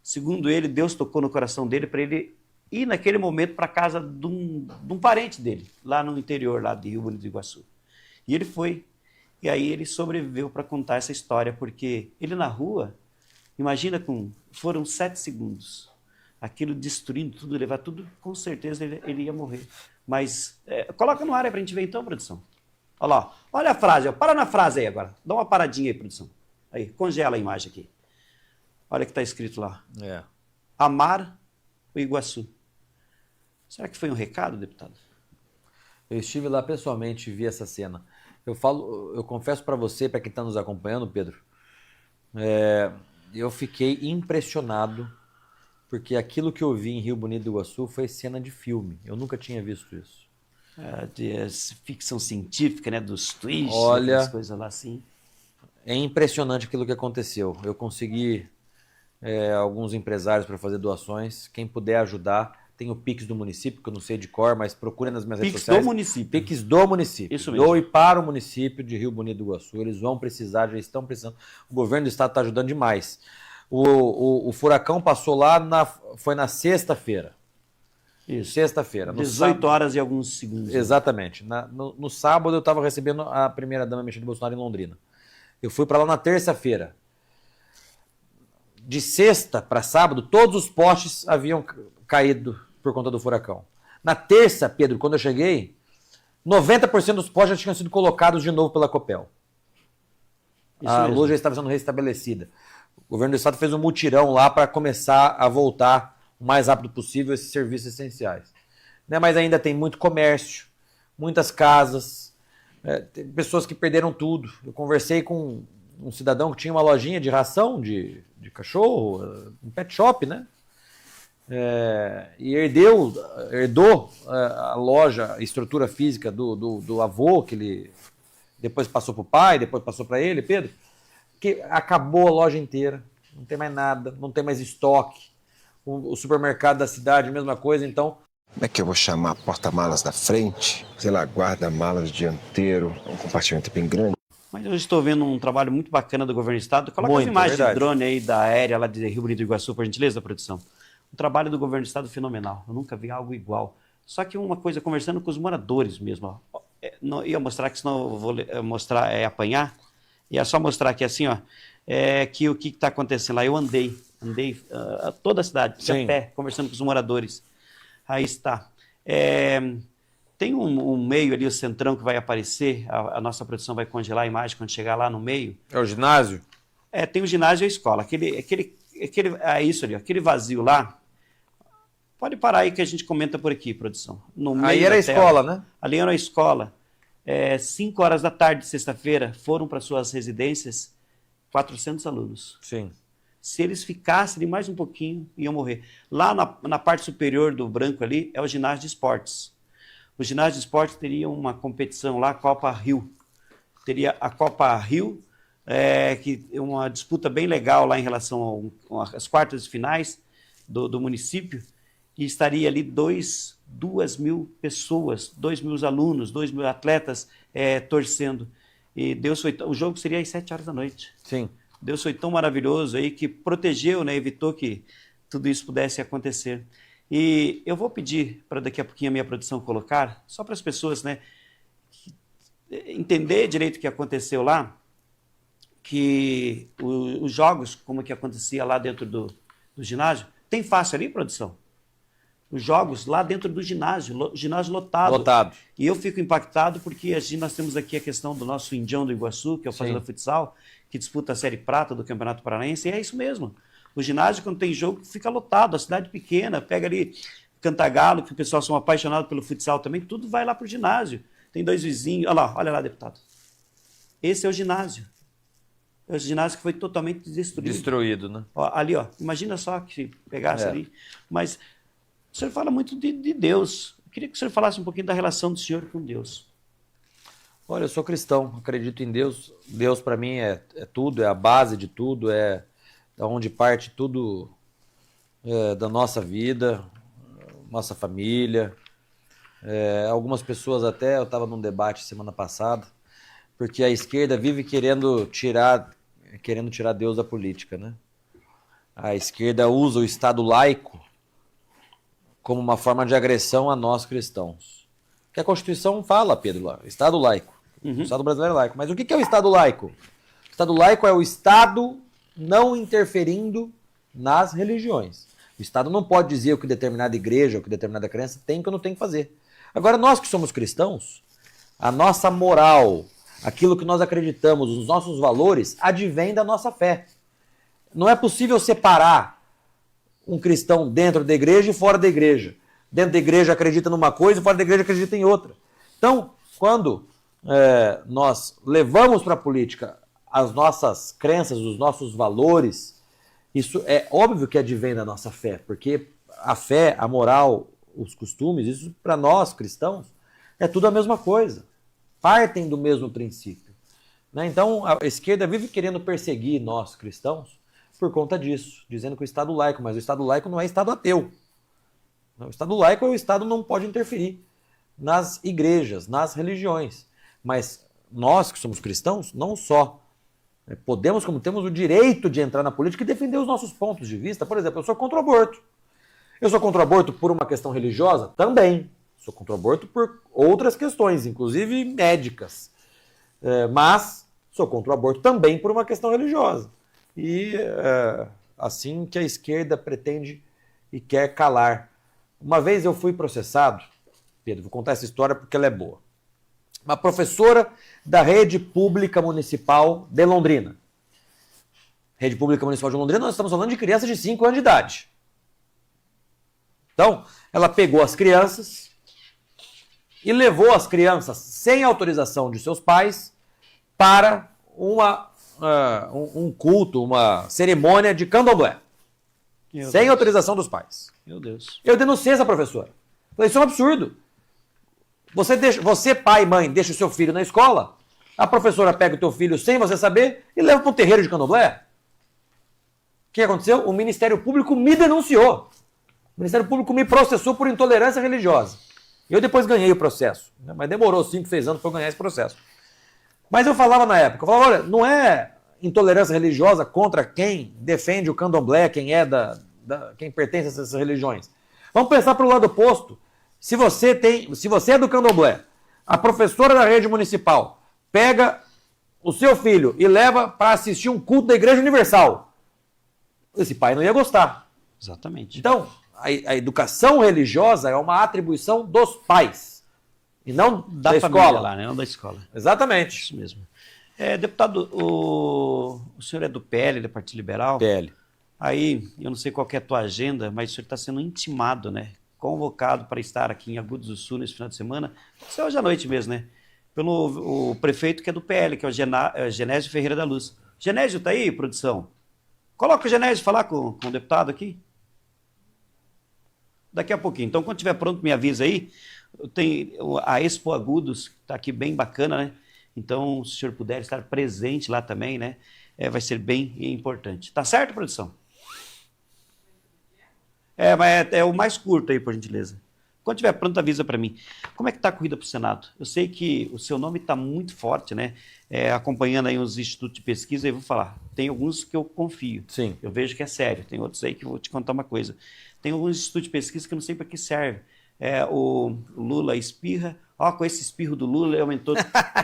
segundo ele, Deus tocou no coração dele para ele ir naquele momento para a casa de um parente dele, lá no interior lá de Rio Bonito do Iguaçu. E ele foi. E aí ele sobreviveu para contar essa história, porque ele na rua, imagina, foram 7 segundos. Aquilo destruindo tudo, levar tudo, com certeza ele ia morrer. Mas, coloca no ar aí pra gente ver então, produção. Olha lá, olha a frase, ó. Para na frase aí agora. Dá uma paradinha aí, produção. Aí, congela a imagem aqui. Olha o que está escrito lá. Amar o Iguaçu. Será que foi um recado, deputado? Eu estive lá pessoalmente e vi essa cena. Eu confesso para você, para quem está nos acompanhando, Pedro, eu fiquei impressionado, porque aquilo que eu vi em Rio Bonito do Iguaçu foi cena de filme. Eu nunca tinha visto isso. De ficção científica, né? Dos twists, olha, as coisas lá assim. É impressionante aquilo que aconteceu. Eu consegui alguns empresários para fazer doações. Quem puder ajudar, tem o Pix do município, que eu não sei de cor, mas procure nas minhas redes sociais. Pix do município. Pix do município. Isso mesmo. Doe para o município de Rio Bonito do Iguaçu. Eles vão precisar, já estão precisando. O governo do estado está ajudando demais. O furacão passou lá, foi na sexta-feira. Isso. Sexta-feira. 18 horas e alguns segundos. Exatamente. No sábado eu estava recebendo a primeira-dama Michele Bolsonaro em Londrina. Eu fui para lá na terça-feira. De sexta para sábado, todos os postes haviam caído por conta do furacão. Na terça, Pedro, quando eu cheguei, 90% dos postes já tinham sido colocados de novo pela Copel. A luz já estava sendo restabelecida. O governo do estado fez um mutirão lá para começar a voltar o mais rápido possível esses serviços essenciais. Mas ainda tem muito comércio, muitas casas, tem pessoas que perderam tudo. Eu conversei com um cidadão que tinha uma lojinha de ração de cachorro, um pet shop, né? E herdou a loja, a estrutura física do avô, que ele depois passou para o pai, depois passou para ele, Pedro, que acabou a loja inteira, não tem mais nada, não tem mais estoque. O supermercado da cidade, mesma coisa, então... Como é que eu vou chamar porta-malas da frente? Sei lá, guarda-malas dianteiro, um compartimento bem grande. Mas eu estou vendo um trabalho muito bacana do governo do estado. Coloca as imagens de drone aí da aérea lá de Rio Bonito do Iguaçu, por gentileza, produção. Um trabalho do governo do estado fenomenal. Eu nunca vi algo igual. Só que uma coisa, conversando com os moradores mesmo. Ó. Não ia mostrar, que senão eu vou mostrar, apanhar. Ia só mostrar aqui assim, ó. Que o que está acontecendo lá. Eu andei toda a cidade, a pé, conversando com os moradores. Aí está. Tem um meio ali, o centrão, que vai aparecer. A nossa produção vai congelar a imagem quando chegar lá no meio. É o ginásio? Tem o ginásio e a escola. Isso ali, aquele vazio lá. Pode parar aí que a gente comenta por aqui, produção. No meio aí era a escola, né? Ali era a escola. 5 horas da tarde de sexta-feira, foram para suas residências 400 alunos. Sim. Se eles ficassem ali mais um pouquinho, iam morrer. Lá na parte superior do branco ali é o ginásio de esportes. O ginásio de esportes teria uma competição lá, a Copa Rio. Teria a Copa Rio, que é uma disputa bem legal lá em relação às quartas de finais do município, e estaria ali 2.000 pessoas, 2.000 alunos, 2.000 atletas torcendo. E Deus foi... O jogo seria às 7 horas da noite. Sim. Deus foi tão maravilhoso aí que protegeu, né, evitou que tudo isso pudesse acontecer. E eu vou pedir para daqui a pouquinho a minha produção colocar, só para as pessoas, né, entender direito o que aconteceu lá, que os jogos, como que acontecia lá dentro do ginásio, tem fácil ali, produção? Os jogos lá dentro do ginásio lotado. Lotado. E eu fico impactado porque nós temos aqui a questão do nosso Indião do Iguaçu, que é o Fazenda Futsal, que disputa a Série Prata do Campeonato Paranaense, e é isso mesmo. O ginásio, quando tem jogo, fica lotado, a cidade pequena, pega ali Cantagalo, que o pessoal são apaixonados pelo futsal também, tudo vai lá para o ginásio. Tem 2 vizinhos, olha lá, deputado. Esse é o ginásio. É o ginásio que foi totalmente destruído. Destruído, né? Ali, imagina só que pegasse ali. Mas o senhor fala muito de Deus. Eu queria que o senhor falasse um pouquinho da relação do senhor com Deus. Olha, eu sou cristão, acredito em Deus. Deus para mim é tudo, é a base de tudo, é da onde parte tudo da nossa vida, nossa família. Algumas pessoas até, eu estava num debate semana passada, porque a esquerda vive querendo tirar Deus da política, né? A esquerda usa o Estado laico como uma forma de agressão a nós cristãos. Que a Constituição fala, Pedro, lá, Estado laico. O Estado brasileiro é laico. Mas o que é o Estado laico? O Estado laico é o Estado não interferindo nas religiões. O Estado não pode dizer o que determinada igreja, o que determinada crença tem que ou não tem que fazer. Agora, nós que somos cristãos, a nossa moral, aquilo que nós acreditamos, os nossos valores, advém da nossa fé. Não é possível separar um cristão dentro da igreja e fora da igreja. Dentro da igreja acredita numa coisa e fora da igreja acredita em outra. Então, quando nós levamos para a política as nossas crenças, os nossos valores, isso é óbvio que advém da nossa fé, porque a fé, a moral, os costumes, isso para nós cristãos é tudo a mesma coisa. Partem do mesmo princípio. Né? Então, a esquerda vive querendo perseguir nós cristãos por conta disso, dizendo que o Estado laico, mas o Estado laico não é Estado ateu. O Estado laico é o Estado não pode interferir nas igrejas, nas religiões. Mas nós que somos cristãos, não só podemos, como temos o direito de entrar na política e defender os nossos pontos de vista. Por exemplo, eu sou contra o aborto. Eu sou contra o aborto por uma questão religiosa? Também. Sou contra o aborto por outras questões, inclusive médicas. Mas sou contra o aborto também por uma questão religiosa. E assim que a esquerda pretende e quer calar. Uma vez eu fui processado, Pedro, vou contar essa história porque ela é boa. Uma professora da Rede Pública Municipal de Londrina. Rede Pública Municipal de Londrina, nós estamos falando de crianças de 5 anos de idade. Então, ela pegou as crianças e levou as crianças sem autorização de seus pais para um culto, uma cerimônia de candomblé. Sem autorização dos pais. Meu Deus. Eu denunciei essa professora. Falei, isso é um absurdo. Você, pai e mãe, deixa o seu filho na escola, a professora pega o teu filho sem você saber e leva para um terreiro de candomblé. O que aconteceu? O Ministério Público me denunciou. O Ministério Público me processou por intolerância religiosa. Eu depois ganhei o processo, né? Mas demorou 5, 6 anos para eu ganhar esse processo. Mas eu falava na época, olha, não é intolerância religiosa contra quem defende o candomblé, quem quem pertence a essas religiões. Vamos pensar para o lado oposto. Se você é do candomblé, a professora da rede municipal pega o seu filho e leva para assistir um culto da Igreja Universal, esse pai não ia gostar. Exatamente. Então, a educação religiosa é uma atribuição dos pais e não da escola. Lá, né? Não da escola. Exatamente. Isso mesmo. Deputado, o senhor é do PL, do Partido Liberal? PL. Aí, eu não sei qual que é a tua agenda, mas o senhor está sendo intimado, né? Convocado para estar aqui em Agudos do Sul nesse final de semana, isso é hoje à noite mesmo, né? Pelo o prefeito que é do PL, que é o Genésio Ferreira da Luz. Genésio tá aí, produção? Coloca o Genésio falar com o deputado aqui. Daqui a pouquinho. Então, quando estiver pronto, me avisa aí. Tem a Expo Agudos, que está aqui bem bacana, né? Então, se o senhor puder estar presente lá também, né? Vai ser bem importante. Tá certo, produção? Mas é o mais curto aí, por gentileza. Quando estiver pronto, avisa para mim. Como é que está a corrida para o Senado? Eu sei que o seu nome está muito forte, né? Acompanhando aí os institutos de pesquisa, eu vou falar. Tem alguns que eu confio. Sim. Eu vejo que é sério. Tem outros aí que eu vou te contar uma coisa. Tem alguns institutos de pesquisa que eu não sei para que serve. O Lula espirra. Com esse espirro do Lula, ele aumentou.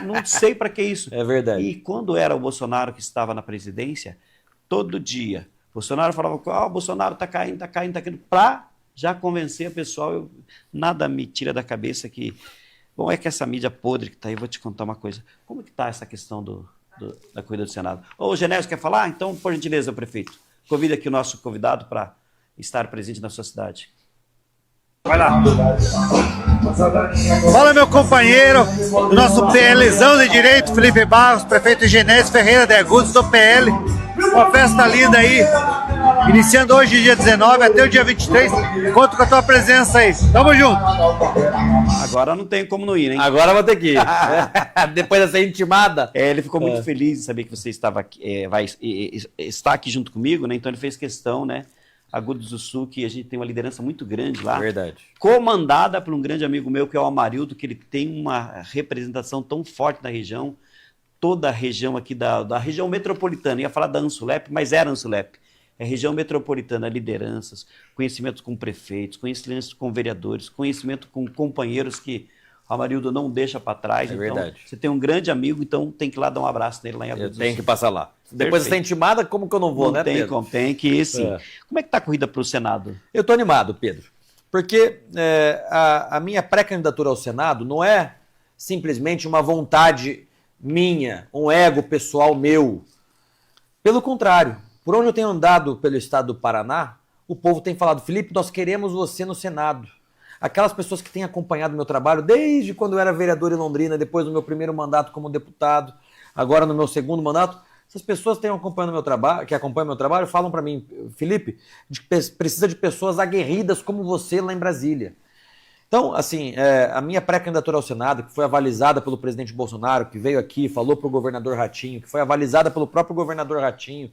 Não sei para que isso. É verdade. E quando era o Bolsonaro que estava na presidência, todo dia, Bolsonaro falava que o Bolsonaro está caindo, para já convencer a pessoal. Nada me tira da cabeça que... Bom, é que essa mídia podre que está aí, eu vou te contar uma coisa. Como que está essa questão da corrida do Senado? O Genésio quer falar? Então, por gentileza, prefeito, convida aqui o nosso convidado para estar presente na sua cidade. Vai lá. Fala, meu companheiro, do nosso PLzão de Direito, Felipe Barros, prefeito Genésio Ferreira de Agudos, do PL. Uma festa linda aí, iniciando hoje, dia 19, até o dia 23. Conto com a tua presença aí. Tamo junto. Agora não tem como não ir, hein? Agora eu vou ter que ir. Depois dessa intimada. Ele ficou muito feliz de saber que você estava aqui, está aqui junto comigo, né? Então ele fez questão, né? Agudos do Sul, que a gente tem uma liderança muito grande lá. Verdade. Comandada por um grande amigo meu, que é o Amarildo, que ele tem uma representação tão forte na região, toda a região aqui da região metropolitana. Ia falar da Ansulep, mas era Ansulep. É região metropolitana, lideranças, conhecimento com prefeitos, conhecimento com vereadores, conhecimento com companheiros que o Amarildo não deixa para trás. É então, verdade. você tem um grande amigo, então tem que ir lá dar um abraço nele lá em Agudos do Sul. Eu tenho que passar lá. Depois dessa intimada, como que eu não vou, né, tem Pedro? como, tem que ir sim. Como é que tá a corrida para o Senado? Eu estou animado, Pedro, porque a minha pré-candidatura ao Senado não é simplesmente uma vontade minha, um ego pessoal meu. Pelo contrário, por onde eu tenho andado pelo estado do Paraná, o povo tem falado, Felipe, nós queremos você no Senado. Aquelas pessoas que têm acompanhado meu trabalho desde quando eu era vereador em Londrina, depois do meu primeiro mandato como deputado, agora no meu segundo mandato, essas pessoas que têm acompanhado meu trabalho, que acompanham meu trabalho, falam para mim, Felipe, precisa de pessoas aguerridas como você lá em Brasília. Então, assim, a minha pré-candidatura ao Senado, que foi avalizada pelo presidente Bolsonaro, que veio aqui, falou para o governador Ratinho, que foi avalizada pelo próprio governador Ratinho,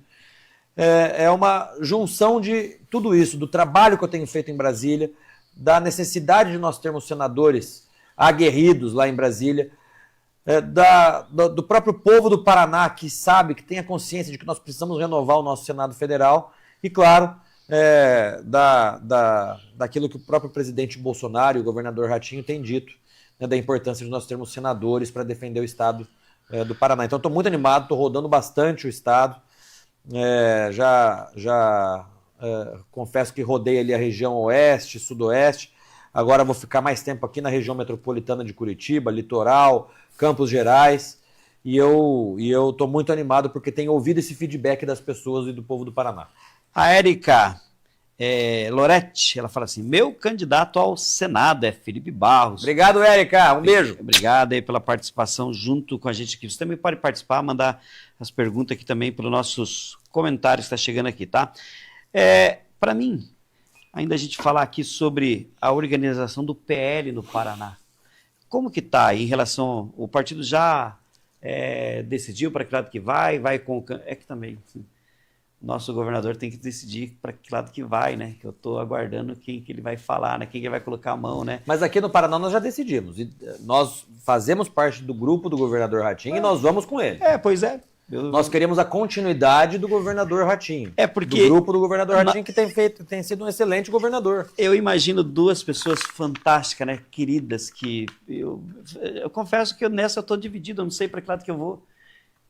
é uma junção de tudo isso, do trabalho que eu tenho feito em Brasília, da necessidade de nós termos senadores aguerridos lá em Brasília, do próprio povo do Paraná que sabe, que tem a consciência de que nós precisamos renovar o nosso Senado Federal e, claro, daquilo que o próprio presidente Bolsonaro e o governador Ratinho têm dito, né, da importância de nós termos senadores para defender o estado do Paraná. Então, estou muito animado, estou rodando bastante o estado, confesso que rodei ali a região oeste, sudoeste, agora vou ficar mais tempo aqui na região metropolitana de Curitiba, litoral, Campos Gerais, e eu estou muito animado porque tenho ouvido esse feedback das pessoas e do povo do Paraná. A Érica Loretti, ela fala assim, meu candidato ao Senado é Felipe Barros. Obrigado, Érica, um beijo. Obrigado aí pela participação junto com a gente aqui. Você também pode participar, mandar as perguntas aqui também pelos nossos comentários que está chegando aqui, tá? Para mim, ainda a gente falar aqui sobre a organização do PL no Paraná. Como que está em relação... O partido já decidiu para que lado que vai com... É que também... Assim, nosso governador tem que decidir para que lado que vai, né? Que eu estou aguardando quem que ele vai falar, né? Quem que vai colocar a mão, né? Mas aqui no Paraná nós já decidimos. Nós fazemos parte do grupo do governador Ratinho e nós vamos com ele. Pois é. Nós queremos a continuidade do governador Ratinho. Porque do grupo do governador Ratinho, que tem sido um excelente governador. Eu imagino duas pessoas fantásticas, né? Queridas, que eu confesso que nessa eu estou dividido, eu não sei para que lado que eu vou.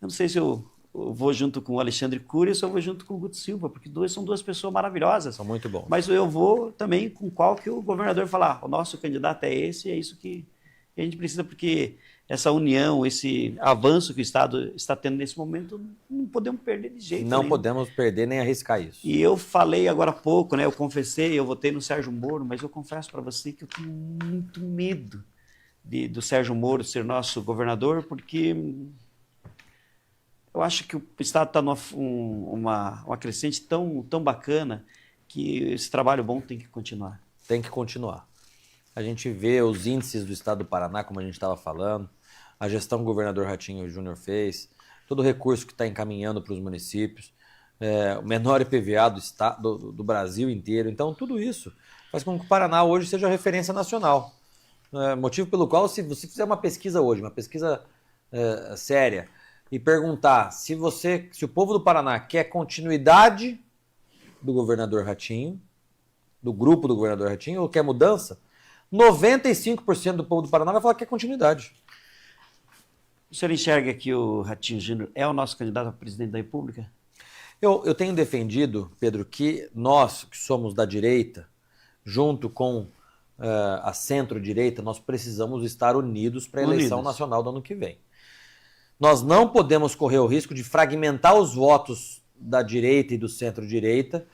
Eu não sei se eu vou junto com o Alexandre Cury ou se eu vou junto com o Guto Silva, porque são duas pessoas maravilhosas. São muito bons. Mas eu vou também com qual que o governador falar, o nosso candidato é esse, e é isso que a gente precisa, porque essa união, esse avanço que o Estado está tendo nesse momento, não podemos perder de jeito nenhum. Não podemos perder nem arriscar isso. E eu falei agora há pouco, né? Eu confessei, eu votei no Sérgio Moro, mas eu confesso para você que eu tenho muito medo do Sérgio Moro ser nosso governador, porque Eu acho que o Estado está numa crescente tão bacana que esse trabalho bom tem que continuar. Tem que continuar. A gente vê os índices do Estado do Paraná, como a gente estava falando, a gestão que o governador Ratinho Júnior fez, todo o recurso que está encaminhando para os municípios, o menor IPVA do Brasil inteiro. Então, tudo isso faz com que o Paraná hoje seja referência nacional. Motivo pelo qual, se você fizer uma pesquisa hoje, uma pesquisa séria, e perguntar se o povo do Paraná quer continuidade do governador Ratinho, do grupo do governador Ratinho, ou quer mudança, 95% do povo do Paraná vai falar que quer continuidade. O senhor enxerga que o Ratinho Júnior é o nosso candidato a presidente da República? Eu tenho defendido, Pedro, que nós que somos da direita, junto com a centro-direita, nós precisamos estar unidos para a eleição nacional do ano que vem. Nós não podemos correr o risco de fragmentar os votos da direita e do centro-direita,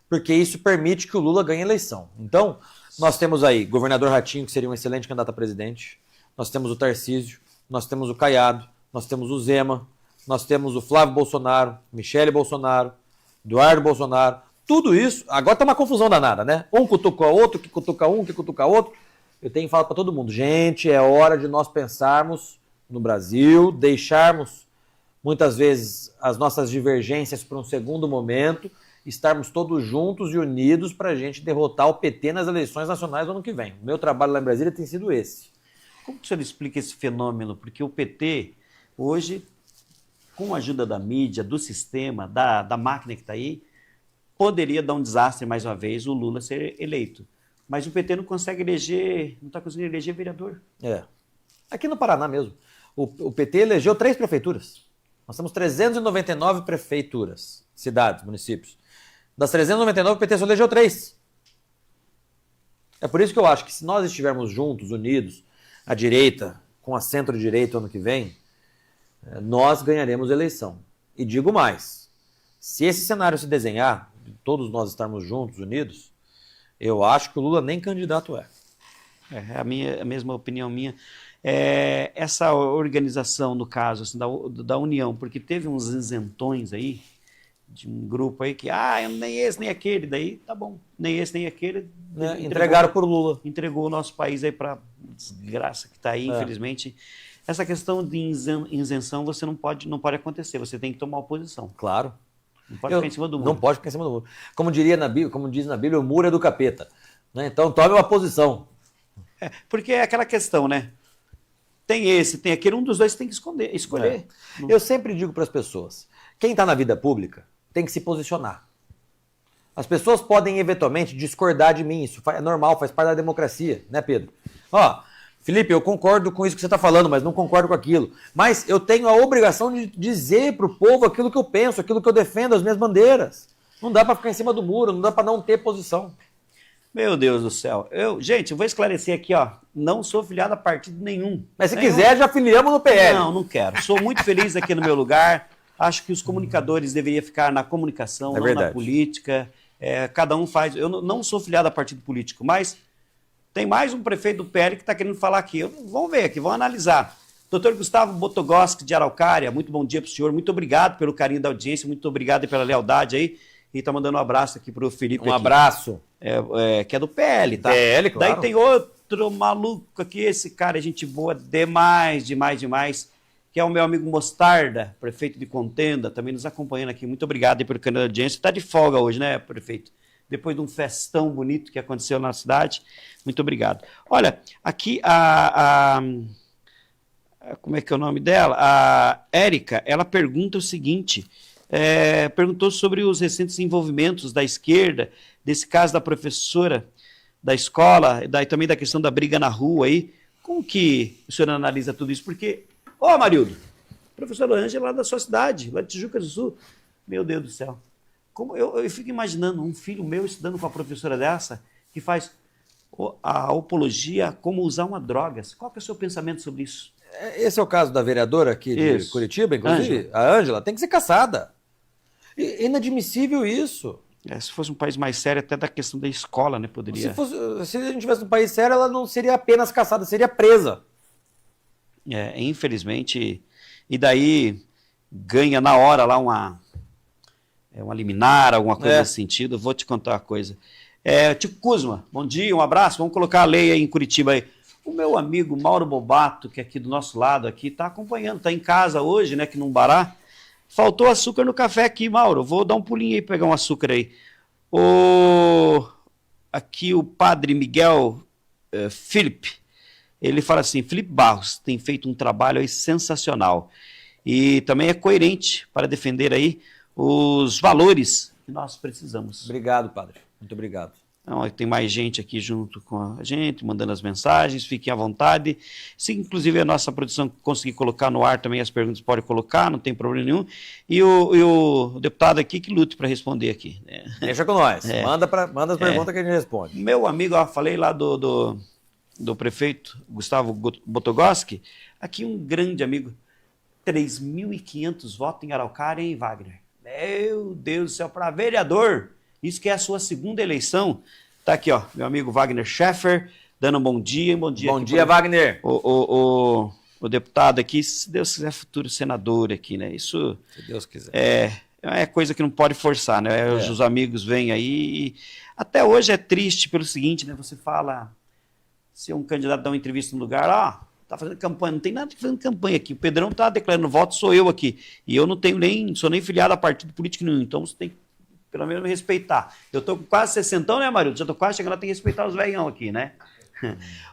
porque isso permite que o Lula ganhe a eleição. Então, nós temos aí governador Ratinho, que seria um excelente candidato a presidente, nós temos o Tarcísio, nós temos o Caiado, nós temos o Zema, nós temos o Flávio Bolsonaro, Michele Bolsonaro, Eduardo Bolsonaro, tudo isso, agora tá uma confusão danada, né? Um cutuca outro, que cutuca um, que cutuca outro. Eu tenho falado para todo mundo, gente, é hora de nós pensarmos no Brasil, deixarmos muitas vezes as nossas divergências para um segundo momento, estarmos todos juntos e unidos para a gente derrotar o PT nas eleições nacionais do ano que vem. O meu trabalho lá em Brasília tem sido esse. Como que o senhor explica esse fenômeno? Porque o PT, hoje, com a ajuda da mídia, do sistema, da máquina que está aí, poderia dar um desastre mais uma vez, o Lula ser eleito. Mas o PT não consegue eleger, não está conseguindo eleger vereador. Aqui no Paraná mesmo. O PT elegeu 3 prefeituras. Nós temos 399 prefeituras, cidades, municípios. Das 399, o PT só elegeu 3. É por isso que eu acho que se nós estivermos juntos, unidos, a direita com a centro-direita ano que vem, nós ganharemos a eleição. E digo mais, se esse cenário se desenhar, todos nós estarmos juntos, unidos, eu acho que o Lula nem candidato é. A mesma opinião minha. Essa organização, no caso, assim, da União, porque teve uns isentões aí, de um grupo aí que, nem esse, nem aquele, daí tá bom, nem esse, nem aquele. Entregaram por Lula. Entregou o nosso país aí para desgraça que está aí, infelizmente. Essa questão de isenção você não pode acontecer, você tem que tomar oposição. Claro. Não pode ficar em cima do muro. Não pode ficar em cima do muro. Como diz na Bíblia, o muro é do capeta. Né? Então tome uma posição. Porque é aquela questão, né? Tem esse, tem aquele, um dos dois tem que escolher. Eu sempre digo para as pessoas, quem está na vida pública tem que se posicionar. As pessoas podem eventualmente discordar de mim, isso é normal, faz parte da democracia, né, Pedro? Felipe, eu concordo com isso que você está falando, mas não concordo com aquilo. Mas eu tenho a obrigação de dizer para o povo aquilo que eu penso, aquilo que eu defendo, as minhas bandeiras. Não dá para ficar em cima do muro, não dá para não ter posição. Meu Deus do céu. Gente, eu vou esclarecer aqui, não sou filiado a partido nenhum. Mas se quiser, já filiamos no PL. Não quero. Sou muito feliz aqui no meu lugar. Acho que os comunicadores deveriam ficar na comunicação, não na política. Cada um faz... Eu não sou filiado a partido político, mas tem mais um prefeito do PL que está querendo falar aqui. Vamos ver aqui, vamos analisar. Dr. Gustavo Botogoski, de Araucária, muito bom dia para o senhor. Muito obrigado pelo carinho da audiência, muito obrigado pela lealdade aí. E está mandando um abraço aqui para o Felipe. Um abraço. Que é do PL, tá? PL, claro. Daí tem outro maluco aqui, esse cara é gente boa demais, que é o meu amigo Mostarda, prefeito de Contenda, também nos acompanhando aqui. Muito obrigado aí pelo canal da audiência. Está de folga hoje, né, prefeito? Depois de um festão bonito que aconteceu na cidade. Muito obrigado. Olha, aqui como é que é o nome dela? A Érica, ela pergunta o seguinte... perguntou sobre os recentes envolvimentos da esquerda, desse caso da professora da escola, também da questão da briga na rua aí. Como que o senhor analisa tudo isso? Porque, Marildo, professora Ângela lá da sua cidade, lá de Tijuca do Sul, meu Deus do céu. Eu fico imaginando um filho meu estudando com a professora dessa, que faz a apologia a como usar uma droga. Qual que é o seu pensamento sobre isso? Esse é o caso da vereadora aqui de Curitiba, inclusive, a Ângela, tem que ser caçada. Inadmissível isso. Se fosse um país mais sério, até da questão da escola, né? Poderia. Se a gente tivesse um país sério, ela não seria apenas caçada, seria presa. Infelizmente. E daí, ganha na hora lá uma liminar, alguma coisa nesse sentido. Eu vou te contar uma coisa. Tipo Kuzma, bom dia, um abraço, vamos colocar a lei aí em Curitiba aí. O meu amigo Mauro Bobato, que é aqui do nosso lado, aqui, está acompanhando, está em casa hoje, né, aqui no Bará. Faltou açúcar no café aqui, Mauro. Vou dar um pulinho aí, pegar um açúcar aí. Aqui o padre Miguel Felipe, ele fala assim, Felipe Barros tem feito um trabalho aí sensacional. E também é coerente para defender aí os valores que nós precisamos. Obrigado, padre. Muito obrigado. Então, tem mais gente aqui junto com a gente, mandando as mensagens, fiquem à vontade. Se inclusive a nossa produção conseguir colocar no ar também as perguntas, pode colocar, não tem problema nenhum. E o deputado aqui que lute para responder aqui. Né? Deixa com nós, manda as perguntas que a gente responde. Meu amigo, falei lá do prefeito Gustavo Botogoski, aqui um grande amigo, 3.500 votos em Araucária, hein, Wagner? Meu Deus do céu, para vereador! Isso que é a sua segunda eleição. Tá aqui, ó, meu amigo Wagner Scheffer, dando um bom dia. Bom dia, Wagner. O deputado aqui, se Deus quiser, futuro senador aqui, né? Isso... Se Deus quiser. É coisa que não pode forçar, né? Os amigos vêm aí e... Até hoje é triste pelo seguinte, né? Você fala, se um candidato dá uma entrevista no lugar, tá fazendo campanha, não tem nada de fazendo campanha aqui. O Pedrão tá declarando voto, sou eu aqui. E eu não sou nem filiado a partido político nenhum, então você tem que pelo menos me respeitar. Eu tô com quase 60, né, Marildo? Já tô quase chegando lá, tem que respeitar os velhão aqui, né?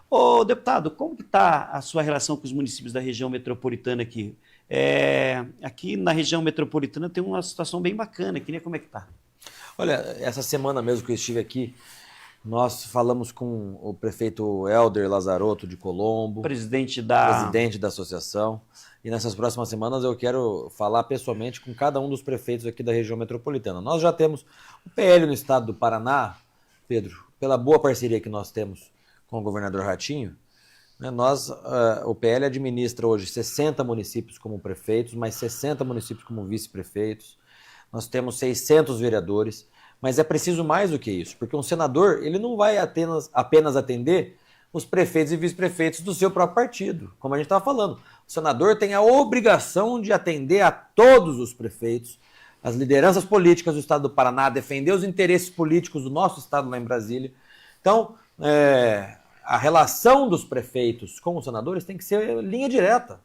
Ô, deputado, como que tá a sua relação com os municípios da região metropolitana aqui? Aqui na região metropolitana tem uma situação bem bacana aqui, né? Como é que tá? Olha, essa semana mesmo que eu estive aqui, nós falamos com o prefeito Helder Lazarotto de Colombo, presidente da associação, e nessas próximas semanas eu quero falar pessoalmente com cada um dos prefeitos aqui da região metropolitana. Nós já temos o PL no estado do Paraná, Pedro, pela boa parceria que nós temos com o governador Ratinho, né, o PL administra hoje 60 municípios como prefeitos, mais 60 municípios como vice-prefeitos, nós temos 600 vereadores, mas é preciso mais do que isso, porque um senador ele não vai apenas atender os prefeitos e vice-prefeitos do seu próprio partido, como a gente estava falando. O senador tem a obrigação de atender a todos os prefeitos, as lideranças políticas do estado do Paraná, defender os interesses políticos do nosso estado lá em Brasília. Então, a relação dos prefeitos com os senadores tem que ser linha direta.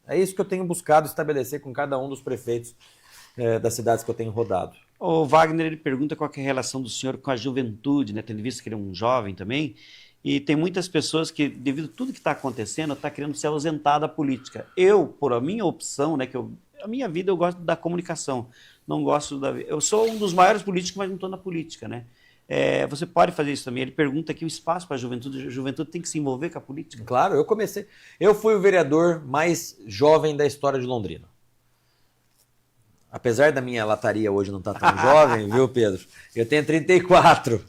É isso que eu tenho buscado estabelecer com cada um dos prefeitos das cidades que eu tenho rodado. O Wagner ele pergunta qual que é a relação do senhor com a juventude, né? Tendo visto que ele é um jovem também, e tem muitas pessoas que, devido a tudo que está acontecendo, está querendo se ausentar da política. Eu, por a minha opção, né, a minha vida eu gosto da comunicação, não gosto da... Eu sou um dos maiores políticos, mas não estou na política, né? Você pode fazer isso também. Ele pergunta aqui o espaço para a juventude tem que se envolver com a política? Claro, eu fui o vereador mais jovem da história de Londrina. Apesar da minha lataria hoje não estar tão jovem, viu, Pedro? Eu tenho 34.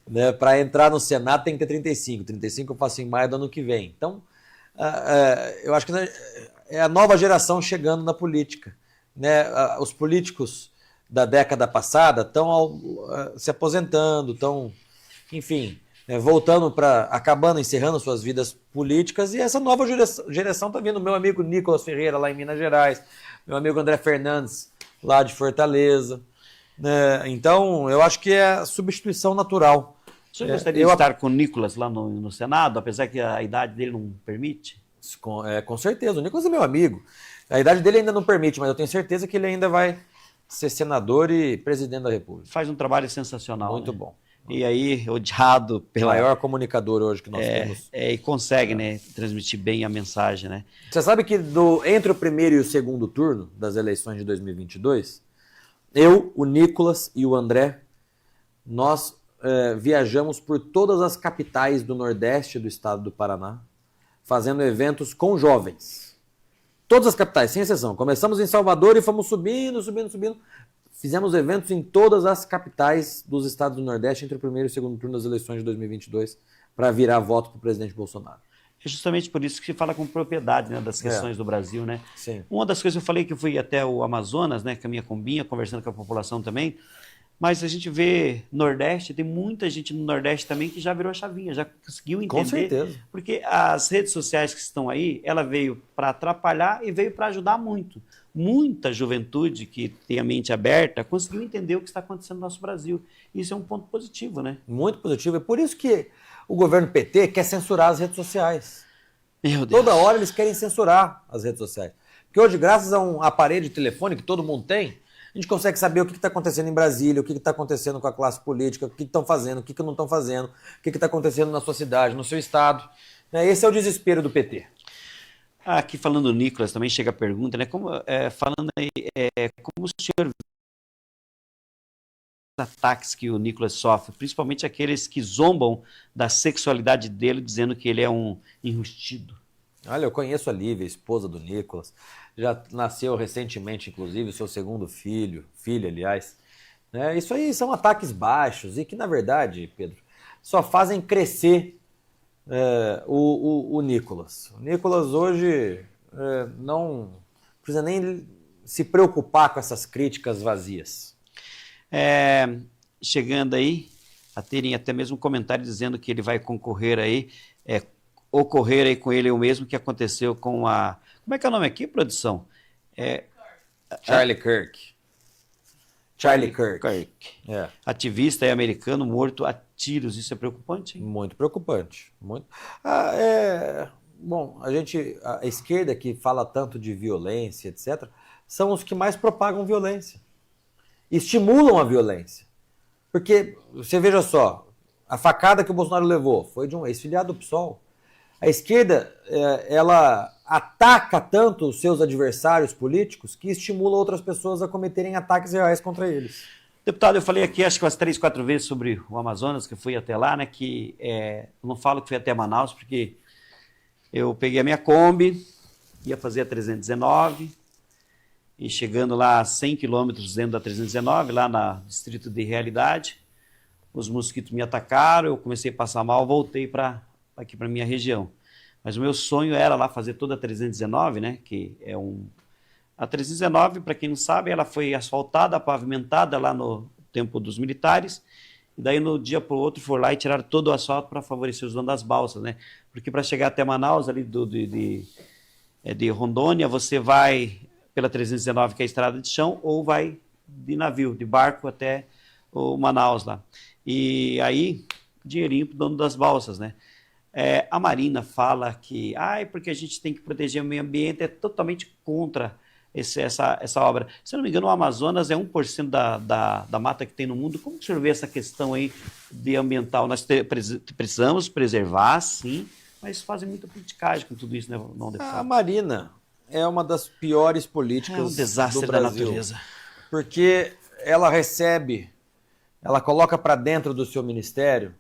Né? Para entrar no Senado tem que ter 35. 35 eu faço em maio do ano que vem. Então, eu acho que é a nova geração chegando na política. Né? Os políticos da década passada estão se aposentando, estão, enfim, voltando acabando, encerrando suas vidas políticas, e essa nova geração está vindo. Meu amigo Nicolas Ferreira, lá em Minas Gerais, meu amigo André Fernandes, lá de Fortaleza. Então, eu acho que é a substituição natural. O senhor gostaria de estar com o Nicolas lá no Senado, apesar que a idade dele não permite? Com certeza, o Nicolas é meu amigo. A idade dele ainda não permite, mas eu tenho certeza que ele ainda vai ser senador e presidente da República. Faz um trabalho sensacional. Muito né? bom. E aí, odiado pela... O maior comunicador hoje que nós temos. E consegue, né, transmitir bem a mensagem, né? Você sabe que entre o primeiro e o segundo turno das eleições de 2022, eu, o Nicolas e o André, nós viajamos por todas as capitais do Nordeste do estado do Paraná, fazendo eventos com jovens. Todas as capitais, sem exceção. Começamos em Salvador e fomos subindo. Fizemos eventos em todas as capitais dos estados do Nordeste entre o primeiro e o segundo turno das eleições de 2022 para virar voto para o presidente Bolsonaro. É justamente por isso que se fala com propriedade, né, das questões do Brasil, né? Sim. Uma das coisas eu falei que eu fui até o Amazonas, né, com a minha combinha, conversando com a população também, mas a gente vê Nordeste, tem muita gente no Nordeste também que já virou a chavinha, já conseguiu entender. Com certeza. Porque as redes sociais que estão aí, ela veio para atrapalhar e veio para ajudar muito. muita juventude que tem a mente aberta conseguiu entender o que está acontecendo no nosso Brasil. Isso é um ponto positivo, né? Muito positivo. É por isso que o governo PT quer censurar as redes sociais. Meu Deus. Toda hora eles querem censurar as redes sociais. Porque hoje, graças a um aparelho de telefone que todo mundo tem, a gente consegue saber o que está acontecendo em Brasília, o que está acontecendo com a classe política, o que estão fazendo, o que não estão fazendo, o que está acontecendo na sua cidade, no seu estado. Esse é o desespero do PT. Aqui falando do Nicolas, também chega a pergunta, né? Como, falando aí, como o senhor vê os ataques que o Nicolas sofre, principalmente aqueles que zombam da sexualidade dele, dizendo que ele é um enrustido? Olha, eu conheço a Lívia, a esposa do Nicolas. Já nasceu recentemente, inclusive, o seu segundo filha, aliás. Isso aí são ataques baixos e que, na verdade, Pedro, só fazem crescer o Nicolas. O Nicolas hoje não precisa nem se preocupar com essas críticas vazias. Chegando aí a terem até mesmo um comentário dizendo que ele vai concorrer aí, ocorrer aí com ele o mesmo que aconteceu com a... Como é que é o nome aqui, produção? Charlie Kirk. Charlie Kirk. Ativista americano morto a tiros. Isso é preocupante, hein? Muito preocupante. Muito. Bom, a esquerda que fala tanto de violência, etc., são os que mais propagam violência. Estimulam a violência. Porque, você veja só, a facada que o Bolsonaro levou foi de um ex-filiado do PSOL. A esquerda, ela ataca tanto os seus adversários políticos que estimula outras pessoas a cometerem ataques reais contra eles. Deputado, eu falei aqui acho que umas 3, 4 vezes sobre o Amazonas, que eu fui até lá, né? Que eu não falo que fui até Manaus, porque eu peguei a minha Kombi, ia fazer a 319, e chegando lá a 100 quilômetros dentro da 319, lá no distrito de Realidade, os mosquitos me atacaram, eu comecei a passar mal, voltei aqui para minha região. Mas o meu sonho era lá fazer toda a 319, né? Que é A 319, para quem não sabe, ela foi asfaltada, pavimentada lá no tempo dos militares, e daí no dia para o outro foram lá e tiraram todo o asfalto para favorecer os donos das balsas, né? Porque para chegar até Manaus, ali de Rondônia, você vai pela 319, que é a estrada de chão, ou vai de navio, de barco até o Manaus lá. E aí, dinheirinho para o dono das balsas, né? A Marina fala que, porque a gente tem que proteger o meio ambiente, é totalmente contra essa obra. Se eu não me engano, o Amazonas é 1% da mata que tem no mundo. Como que o senhor vê essa questão aí de ambiental? Nós precisamos preservar, sim, mas fazem muita politicagem com tudo isso, né? Não, a Marina é uma das piores políticas um desastre do Brasil, da natureza. Porque ela coloca para dentro do seu ministério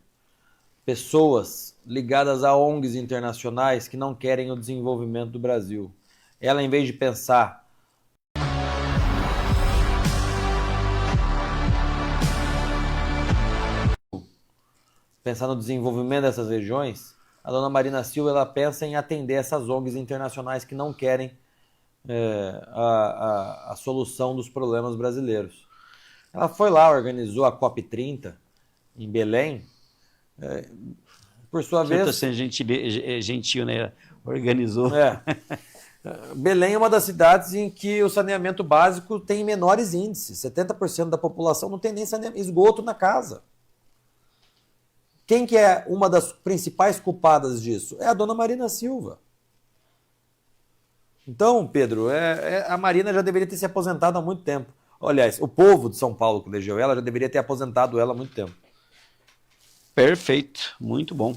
pessoas ligadas a ONGs internacionais que não querem o desenvolvimento do Brasil. Ela, em vez de pensar no desenvolvimento dessas regiões, a dona Marina Silva ela pensa em atender essas ONGs internacionais que não querem a solução dos problemas brasileiros. Ela foi lá, organizou a COP30 em Belém, por sua vez... Estou sendo gentil, né? Organizou. Belém é uma das cidades em que o saneamento básico tem menores índices. 70% da população não tem nem esgoto na casa. Quem que é uma das principais culpadas disso? É a dona Marina Silva. Então, Pedro, a Marina já deveria ter se aposentado há muito tempo. Aliás, o povo de São Paulo que elegeu ela já deveria ter aposentado ela há muito tempo. Perfeito, muito bom.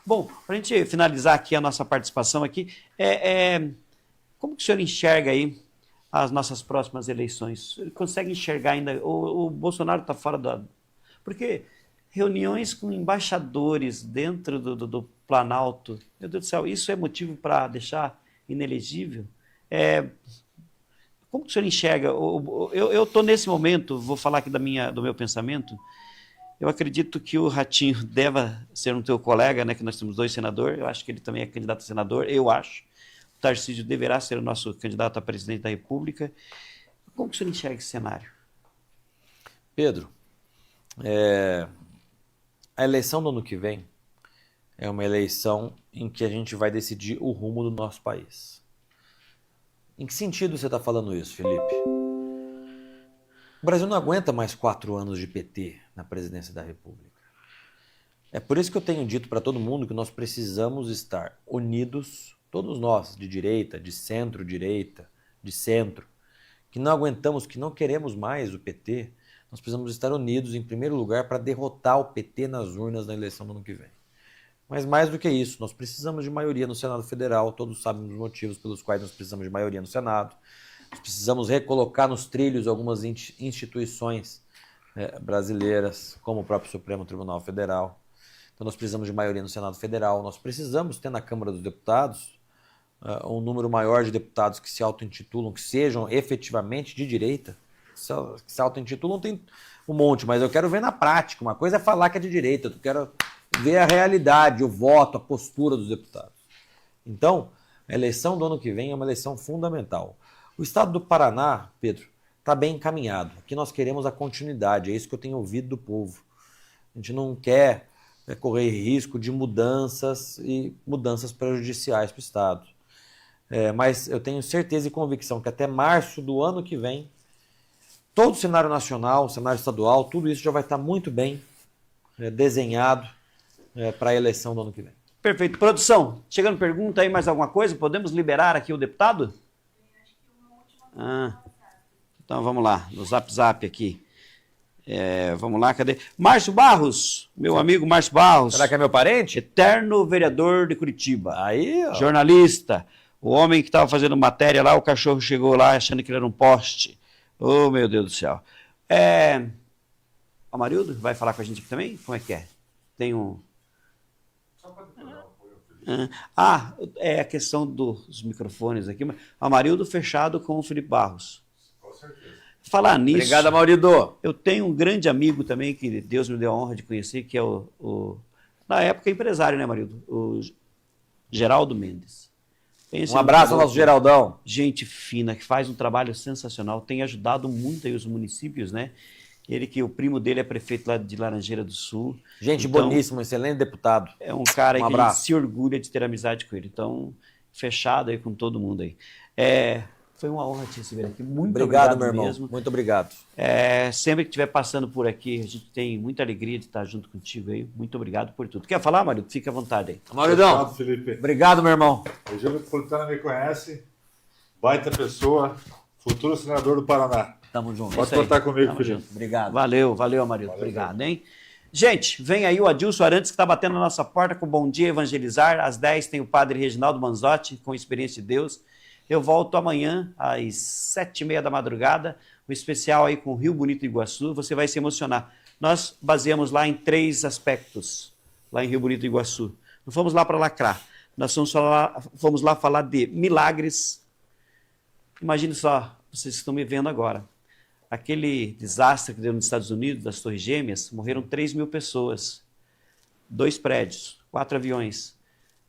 Bom, para a gente finalizar aqui a nossa participação aqui, como que o senhor enxerga aí as nossas próximas eleições? Ele consegue enxergar ainda? O Bolsonaro está fora da... Porque reuniões com embaixadores dentro do Planalto, meu Deus do céu, isso é motivo para deixar inelegível? Como que o senhor enxerga? Eu estou nesse momento, vou falar aqui do meu pensamento, eu acredito que o Ratinho deva ser um teu colega, né, que nós temos 2 senadores, eu acho que ele também é candidato a senador, eu acho. O Tarcísio deverá ser o nosso candidato a presidente da República. Como que o senhor enxerga esse cenário? Pedro, a eleição do ano que vem é uma eleição em que a gente vai decidir o rumo do nosso país. Em que sentido você está falando isso, Felipe? O Brasil não aguenta mais 4 anos de PT na presidência da República. É por isso que eu tenho dito para todo mundo que nós precisamos estar unidos, todos nós, de direita, de centro-direita, de centro, que não aguentamos, que não queremos mais o PT, nós precisamos estar unidos, em primeiro lugar, para derrotar o PT nas urnas na eleição do ano que vem. Mas mais do que isso, nós precisamos de maioria no Senado Federal, todos sabem os motivos pelos quais nós precisamos de maioria no Senado. Nós precisamos recolocar nos trilhos algumas instituições brasileiras, como o próprio Supremo Tribunal Federal. Então nós precisamos de maioria no Senado Federal. Nós precisamos ter na Câmara dos Deputados um número maior de deputados que se auto-intitulam, que sejam efetivamente de direita. Que se auto-intitulam tem um monte, mas eu quero ver na prática. Uma coisa é falar que é de direita, eu quero ver a realidade, o voto, a postura dos deputados. Então, a eleição do ano que vem é uma eleição fundamental. O estado do Paraná, Pedro, está bem encaminhado. Aqui nós queremos a continuidade, é isso que eu tenho ouvido do povo. A gente não quer correr risco de mudanças e mudanças prejudiciais para o estado. Mas eu tenho certeza e convicção que até março do ano que vem, todo o cenário nacional, o cenário estadual, tudo isso já vai estar muito bem desenhado para a eleição do ano que vem. Perfeito. Produção, chegando pergunta aí, mais alguma coisa? Podemos liberar aqui o deputado? Então vamos lá, no Zap aqui. Vamos lá, cadê? Márcio Barros, meu amigo Márcio Barros. Será que é meu parente? Eterno vereador de Curitiba. Aí, ó. Jornalista. O homem que estava fazendo matéria lá, o cachorro chegou lá achando que ele era um poste. Oh, meu Deus do céu. O Amarildo vai falar com a gente aqui também? Como é que é? Tem um... é a questão dos microfones aqui. O Amarildo fechado com o Felipe Barros. Com certeza. Falar nisso... Obrigado, Amarildo. Eu tenho um grande amigo também, que Deus me deu a honra de conhecer, que é na época, empresário, né, Amarildo? O Geraldo Mendes. Um abraço ao nosso Geraldão. Gente fina, que faz um trabalho sensacional, tem ajudado muito aí os municípios, né? Ele que o primo dele é prefeito lá de Laranjeira do Sul. Gente então, boníssimo, excelente deputado. É um cara que a gente se orgulha de ter amizade com ele. Então, fechado aí com todo mundo aí. Foi uma honra te receber aqui. Muito obrigado meu irmão. mesmo. Muito obrigado. Sempre que estiver passando por aqui, a gente tem muita alegria de estar junto contigo aí. Muito obrigado por tudo. Quer falar, Marido? Fica à vontade aí. Maridão. Obrigado, Felipe. Obrigado, meu irmão. A região metropolitana me conhece. Baita pessoa. Futuro senador do Paraná. Tamo junto. Pode contar comigo, Tamo Felipe. junto. Obrigado. Valeu, Amarildo. Obrigado, hein? Gente, vem aí o Adilson Arantes, que está batendo na nossa porta com Bom Dia Evangelizar. Às 10 tem o padre Reginaldo Manzotti, com Experiência de Deus. Eu volto amanhã, às 7h30 da madrugada, o especial aí com Rio Bonito e Iguaçu. Você vai se emocionar. Nós baseamos lá em 3 aspectos, lá em Rio Bonito e Iguaçu. Não fomos lá para lacrar. Nós fomos lá falar de milagres. Imagine só, vocês estão me vendo agora. Aquele desastre que deu nos Estados Unidos, das Torres Gêmeas, morreram 3 mil pessoas. 2 prédios, 4 aviões.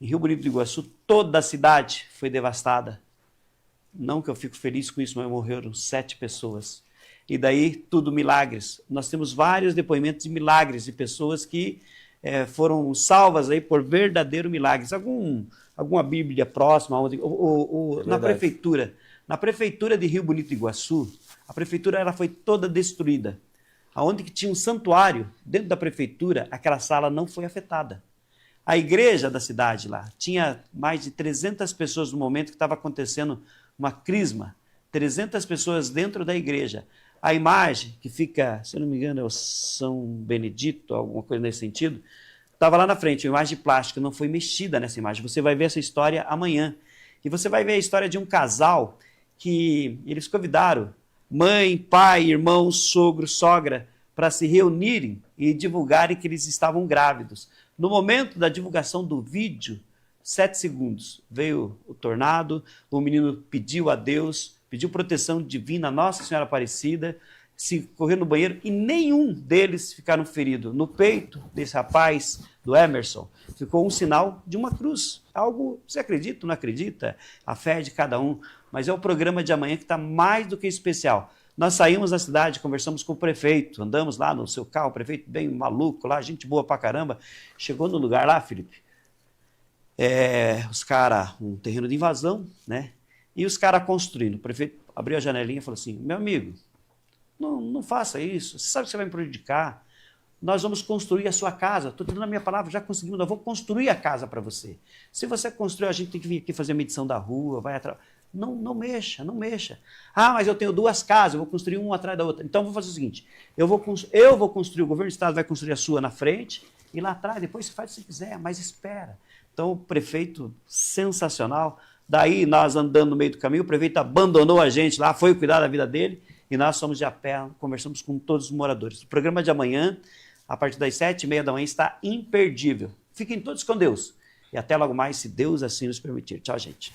Em Rio Bonito do Iguaçu, toda a cidade foi devastada. Não que eu fico feliz com isso, mas morreram 7 pessoas. E daí, tudo milagres. Nós temos vários depoimentos de milagres, de pessoas que foram salvas aí por verdadeiro milagres. Alguma Bíblia próxima, na prefeitura de Rio Bonito do Iguaçu, a prefeitura ela foi toda destruída. Aonde que tinha um santuário, dentro da prefeitura, aquela sala não foi afetada. A igreja da cidade lá tinha mais de 300 pessoas no momento que estava acontecendo uma crisma. 300 pessoas dentro da igreja. A imagem que fica, se eu não me engano, é o São Benedito, alguma coisa nesse sentido, estava lá na frente, uma imagem de plástico, não foi mexida nessa imagem. Você vai ver essa história amanhã. E você vai ver a história de um casal que eles convidaram mãe, pai, irmão, sogro, sogra, para se reunirem e divulgarem que eles estavam grávidos. No momento da divulgação do vídeo, 7 segundos, veio o tornado, o menino pediu a Deus, pediu proteção divina, Nossa Senhora Aparecida, se correu no banheiro e nenhum deles ficaram feridos. No peito desse rapaz, do Emerson, ficou um sinal de uma cruz. Algo, você acredita ou não acredita? A fé é de cada um, mas é o programa de amanhã que está mais do que especial. Nós saímos da cidade, conversamos com o prefeito, andamos lá no seu carro, o prefeito bem maluco lá, gente boa pra caramba. Chegou no lugar lá, Felipe, os caras, um terreno de invasão, né? E os caras construindo. O prefeito abriu a janelinha e falou assim, meu amigo, não faça isso, você sabe que você vai me prejudicar. Nós vamos construir a sua casa. Estou te dando a minha palavra, já conseguimos, eu vou construir a casa para você. Se você construir, a gente tem que vir aqui fazer a medição da rua, vai atrás. Não mexa, não mexa. Ah, mas eu tenho 2 casas, eu vou construir uma atrás da outra. Então, eu vou fazer o seguinte, eu vou construir, o governo do estado vai construir a sua na frente, e lá atrás, depois você faz o que você quiser, mas espera. Então, o prefeito, sensacional. Daí, nós andando no meio do caminho, o prefeito abandonou a gente lá, foi cuidar da vida dele, e nós fomos de a pé, conversamos com todos os moradores. O programa de amanhã, a partir das 7h30 da manhã, está imperdível. Fiquem todos com Deus. E até logo mais, se Deus assim nos permitir. Tchau, gente.